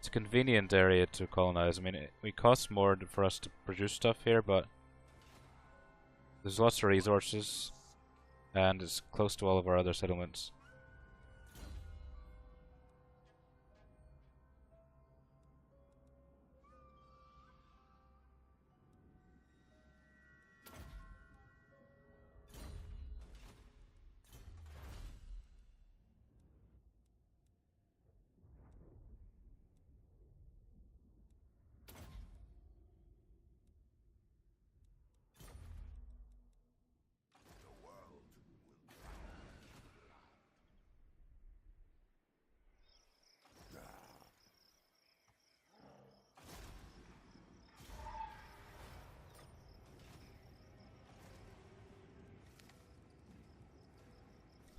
Speaker 1: a convenient area to colonize. I mean, it costs more for us to produce stuff here, but there's lots of resources, and it's close to all of our other settlements.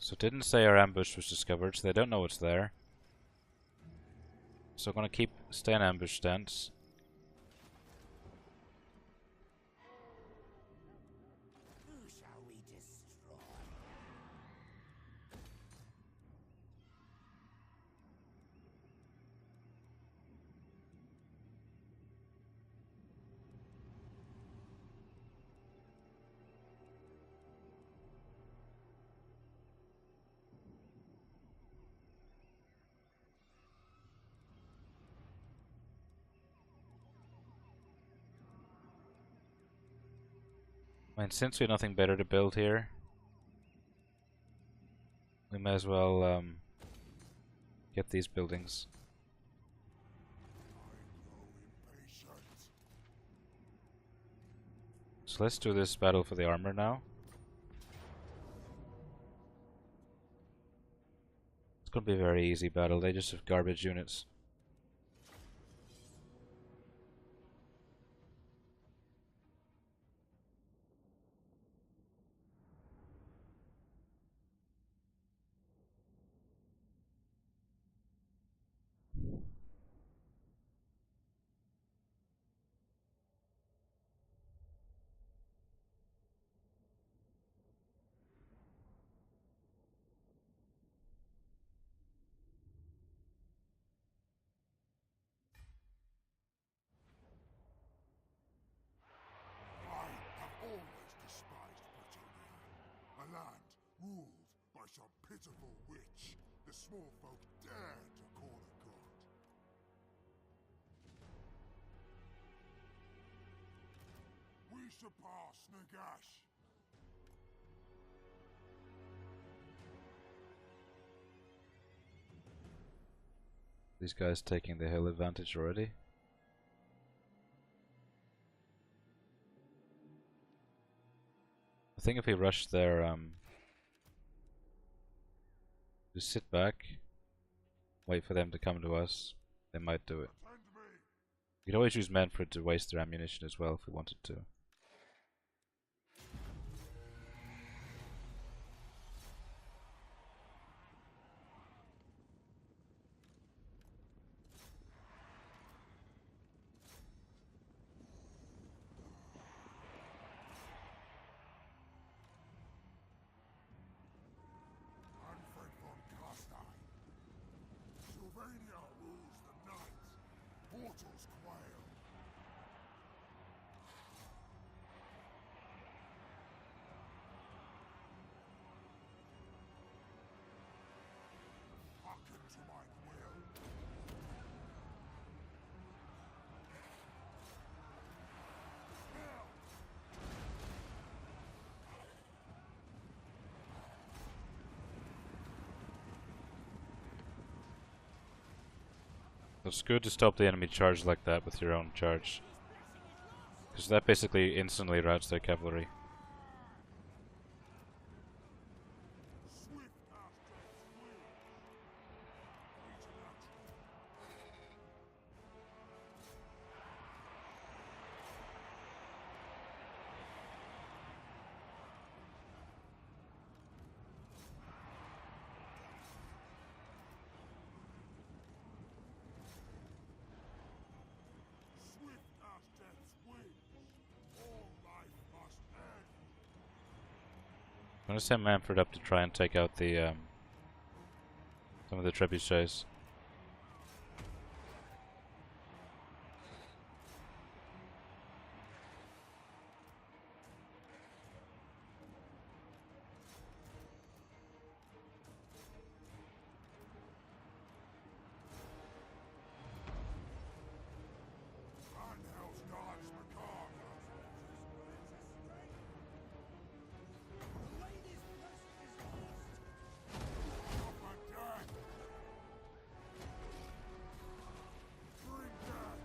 Speaker 1: So it didn't say our ambush was discovered, so they don't know it's there. So I'm gonna stay in ambush stance.
Speaker 6: Who shall we destroy?
Speaker 1: I mean, since we have nothing better to build here, we may as well get these buildings. So let's do this battle for the armor now. It's gonna be a very easy battle, they just have garbage units.
Speaker 3: I have always despised Britonia, a land ruled by some pitiful witch the small folk dare to call a god. We surpass Nagash.
Speaker 1: These guys taking the hill advantage already. I think if we rush there, just sit back, wait for them to come to us, they might do it. We could always use Manfred to waste their ammunition as well if we wanted to.
Speaker 3: Mortals quail. Hearken to my will.
Speaker 1: It's good to stop the enemy charge like that with your own charge, because that basically instantly routs their cavalry.
Speaker 3: Swift as death's will. Preternatural. Swift as death's wings. All life must end.
Speaker 1: I'm gonna send Manfred up to try and take out the some of the trebuchets.
Speaker 3: Anhel's gods macabre. Suffer death. Bring death.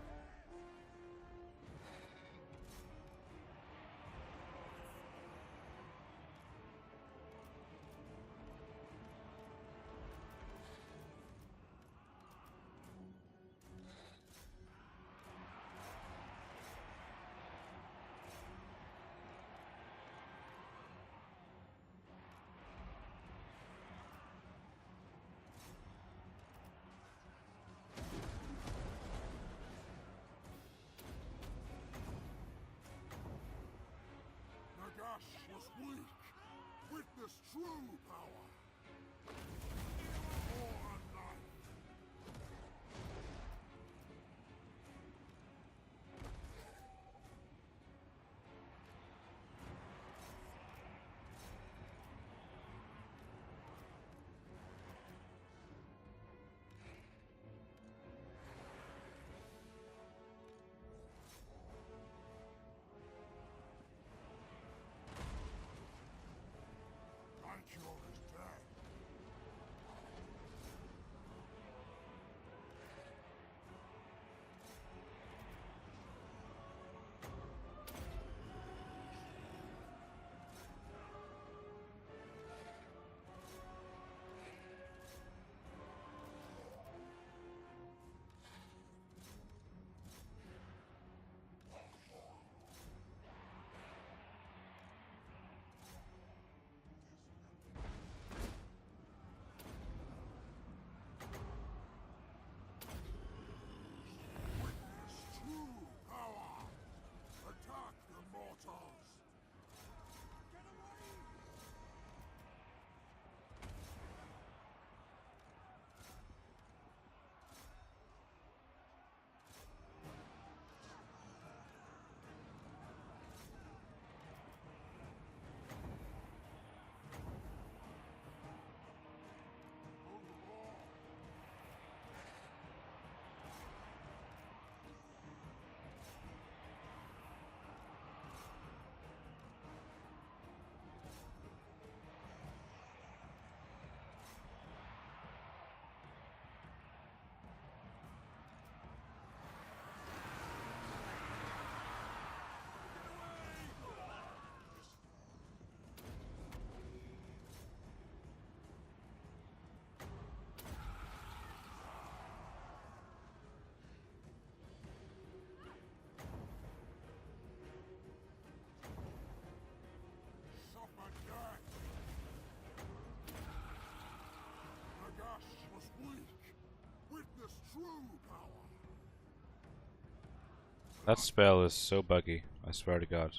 Speaker 3: Nagash was weak. Witness true power. More life. Melchior is dead. Witness true power. Attack the mortals. Get away! Suffer death. Nagash was weak. Witness true power.
Speaker 1: That spell is so buggy, I swear to God.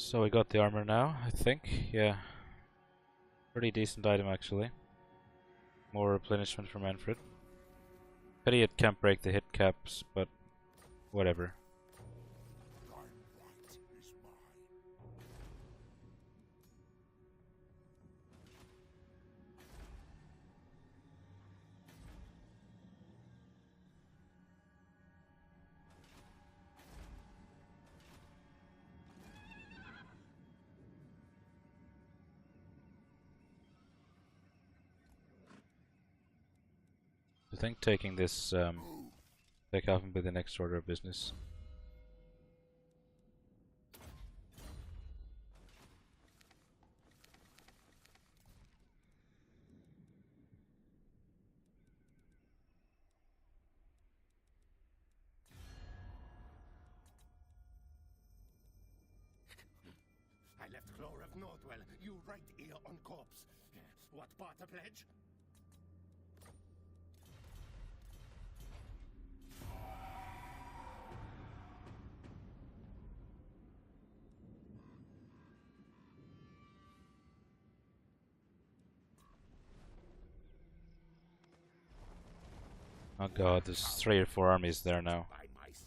Speaker 1: So we got the armor now, I think. Yeah. Pretty decent item actually. More replenishment from Manfred. Pity it can't break the hit caps, but whatever.
Speaker 3: Thy right is mine.
Speaker 1: I think taking this take off and be the next order of business.
Speaker 5: I left Clore of Northwell, you right ear on corpse. What part a pledge?
Speaker 1: Oh god, there's 3 or 4 armies there now.
Speaker 5: By mice.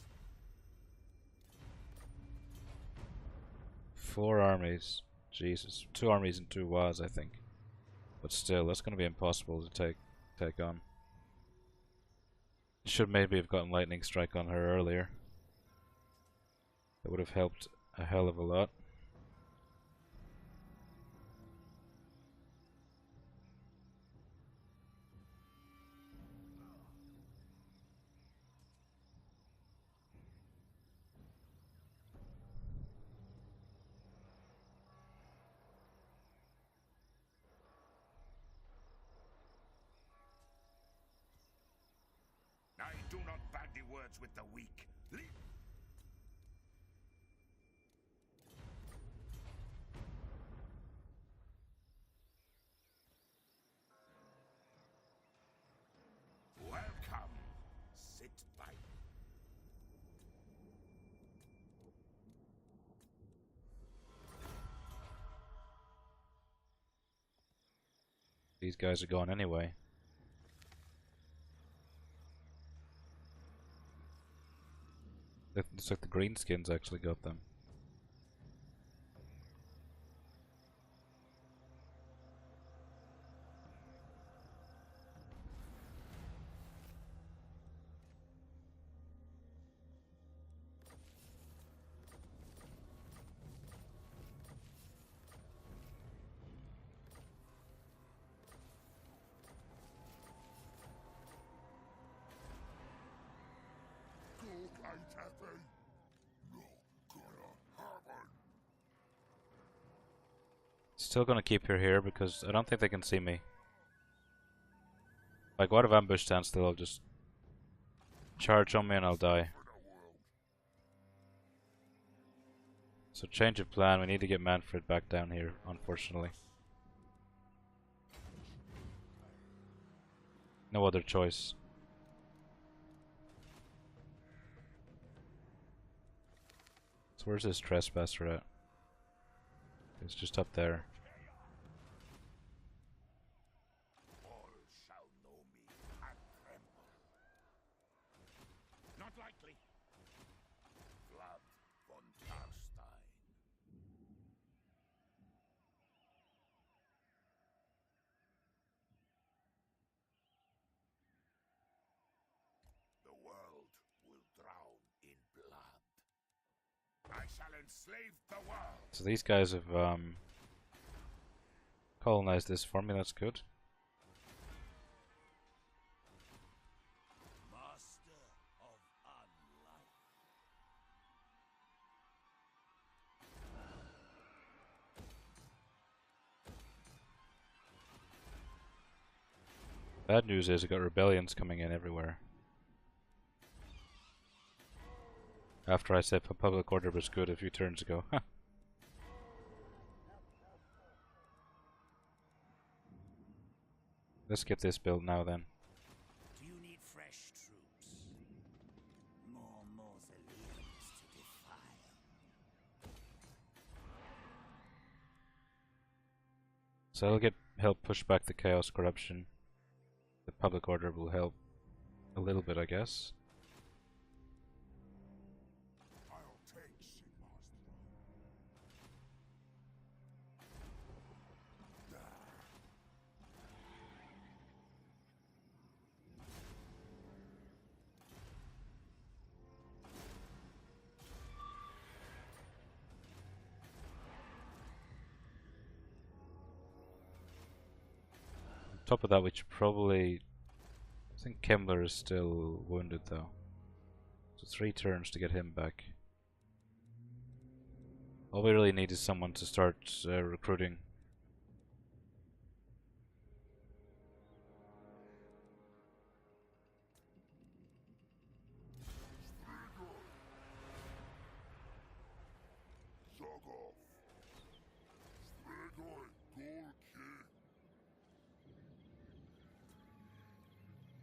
Speaker 1: 4 armies. Jesus. 2 armies and 2 was, I think. But still, that's gonna be impossible to take on. Should maybe have gotten lightning strike on her earlier. That would have helped a hell of a lot.
Speaker 2: I do not bandy words with the weak. Welcome. Sit by.
Speaker 1: These guys are gone anyway. Looks like the greenskins actually got them.
Speaker 3: Go, I Taffy. No gonna happen.
Speaker 1: Still gonna keep her here because I don't think they can see me. Like, what if ambush stands still? I'll just charge on me and I'll die. So change of plan, we need to get Manfred back down here, unfortunately. No other choice. So where's this trespasser at? It's just up there.
Speaker 2: All shall know me and tremble. Not likely. Vlad von Carstein. The world will drown in blood. I shall enslave the world.
Speaker 1: So these guys have colonized this for me, that's good.
Speaker 2: Master of unlife.
Speaker 1: Bad news is I got rebellions coming in everywhere. After I said public order was good a few turns ago. Let's get this built now then.
Speaker 6: Do you need fresh troops? More mausoleums to defile.
Speaker 1: So it'll help push back the chaos corruption. The public order will help a little bit, I guess.
Speaker 3: I'll take Sigmar's
Speaker 1: On top of that, we should probably... I think Kemmler is still wounded though. So 3 turns to get him back. All we really need is someone to start recruiting.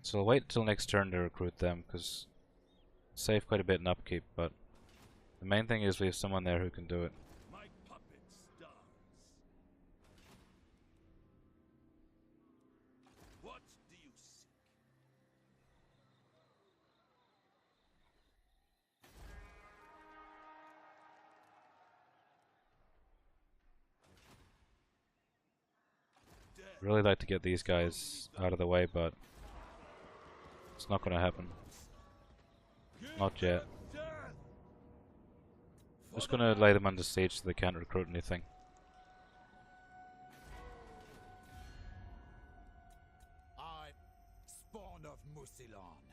Speaker 1: So I'll wait till next turn to recruit them, because save quite a bit in upkeep, but the main thing is we have someone there who can do it.
Speaker 8: My puppet starts. What do you seek?
Speaker 1: Really like to get these guys out of the way, but it's not going to happen. Not yet. Just going to lay them under siege so they can't recruit anything.
Speaker 4: I, spawn of Musilon,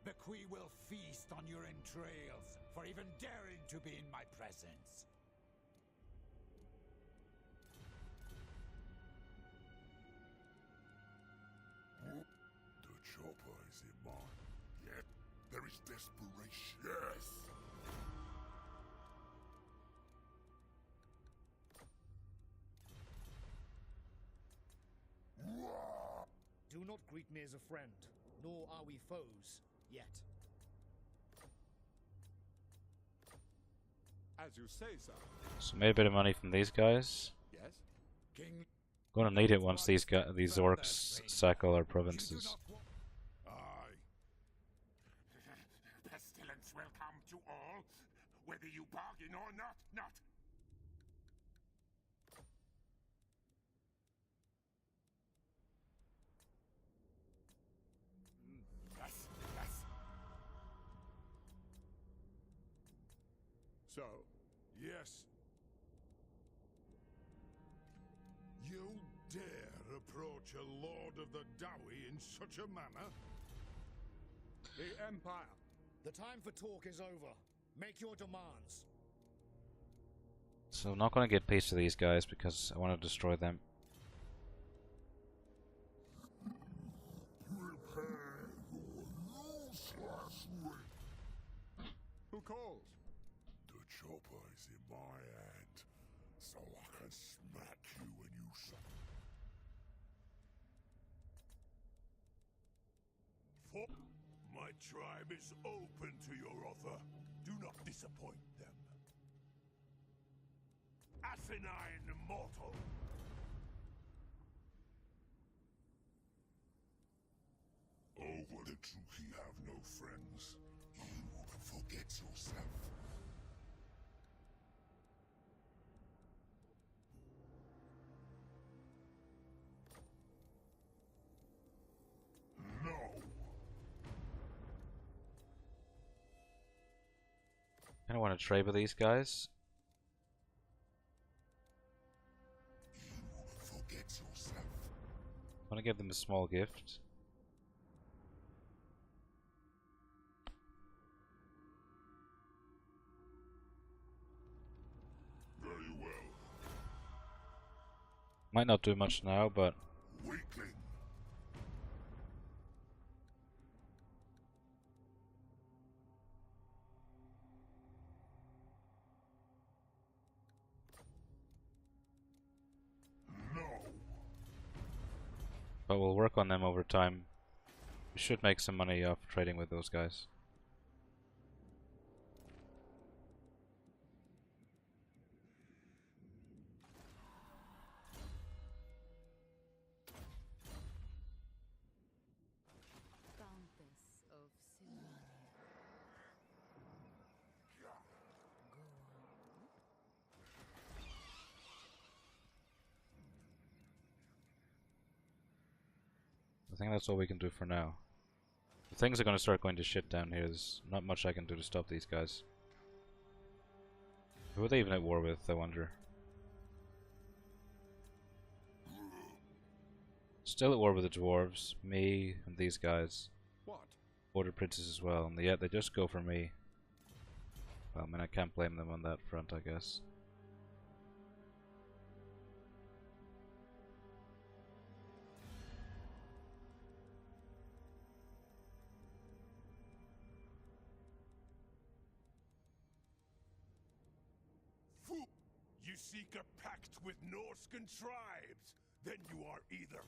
Speaker 4: Bequi will feast on your entrails for even daring to be in my presence.
Speaker 3: The chopper is in mine. Yet there is desperation. Yes!
Speaker 7: Do not greet me as a friend, nor are we foes, yet.
Speaker 9: As you say, sir.
Speaker 1: So made a bit of money from these guys.
Speaker 9: Yes?
Speaker 3: King,
Speaker 1: Gonna need it once these orcs sack all our provinces.
Speaker 3: aye.
Speaker 5: Pestilence will come to all, whether you bargain or not. Yes.
Speaker 3: So, yes. You dare approach a Lord of the Dowie in such a manner?
Speaker 9: The Empire.
Speaker 7: The time for talk is over. Make your demands.
Speaker 1: So I'm not gonna get peace to these guys because I want to destroy them.
Speaker 9: Who calls?
Speaker 3: The chopper is in my hand, so I can smack you when you suck. For my tribe is open to your offer. Do not disappoint them. Asinine mortal! Over the Truki have no friends. You forget yourself. No!
Speaker 1: I don't want to trade with these guys.
Speaker 3: You forget yourself.
Speaker 1: I want to give them a small gift.
Speaker 3: Very well.
Speaker 1: Might not do much now, but
Speaker 3: Weakling. No.
Speaker 1: but we'll work on them over time. We should make some money off trading with those guys. think that's all we can do for now. If things are gonna start going to shit down here, there's not much I can do to stop these guys. Who are they even at war with, I wonder? Still at war with the dwarves, me, and these guys.
Speaker 3: What?
Speaker 1: Border princes as well, and yet they just go for me. Well, I mean, I can't blame them on that front, I guess.
Speaker 2: Fool! You seek a pact with Norscan tribes, then you are either.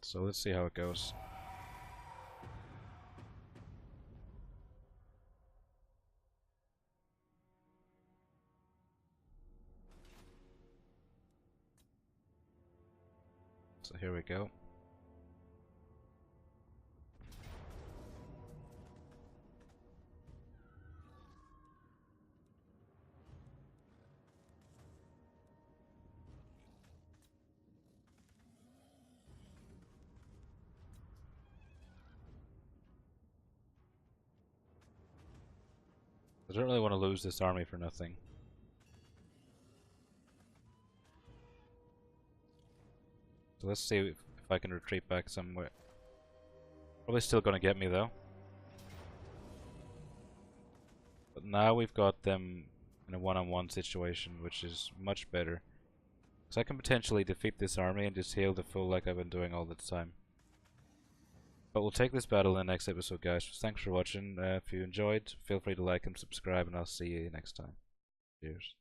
Speaker 1: So let's see how it goes. So here we go. I don't really want to lose this army for nothing. So let's see if I can retreat back somewhere. Probably still gonna get me though. But now we've got them in a one-on-one situation, which is much better. So I can potentially defeat this army and just heal the full like I've been doing all the time. But we'll take this battle in the next episode, guys. So thanks for watching. If you enjoyed, feel free to like and subscribe, and I'll see you next time. Cheers.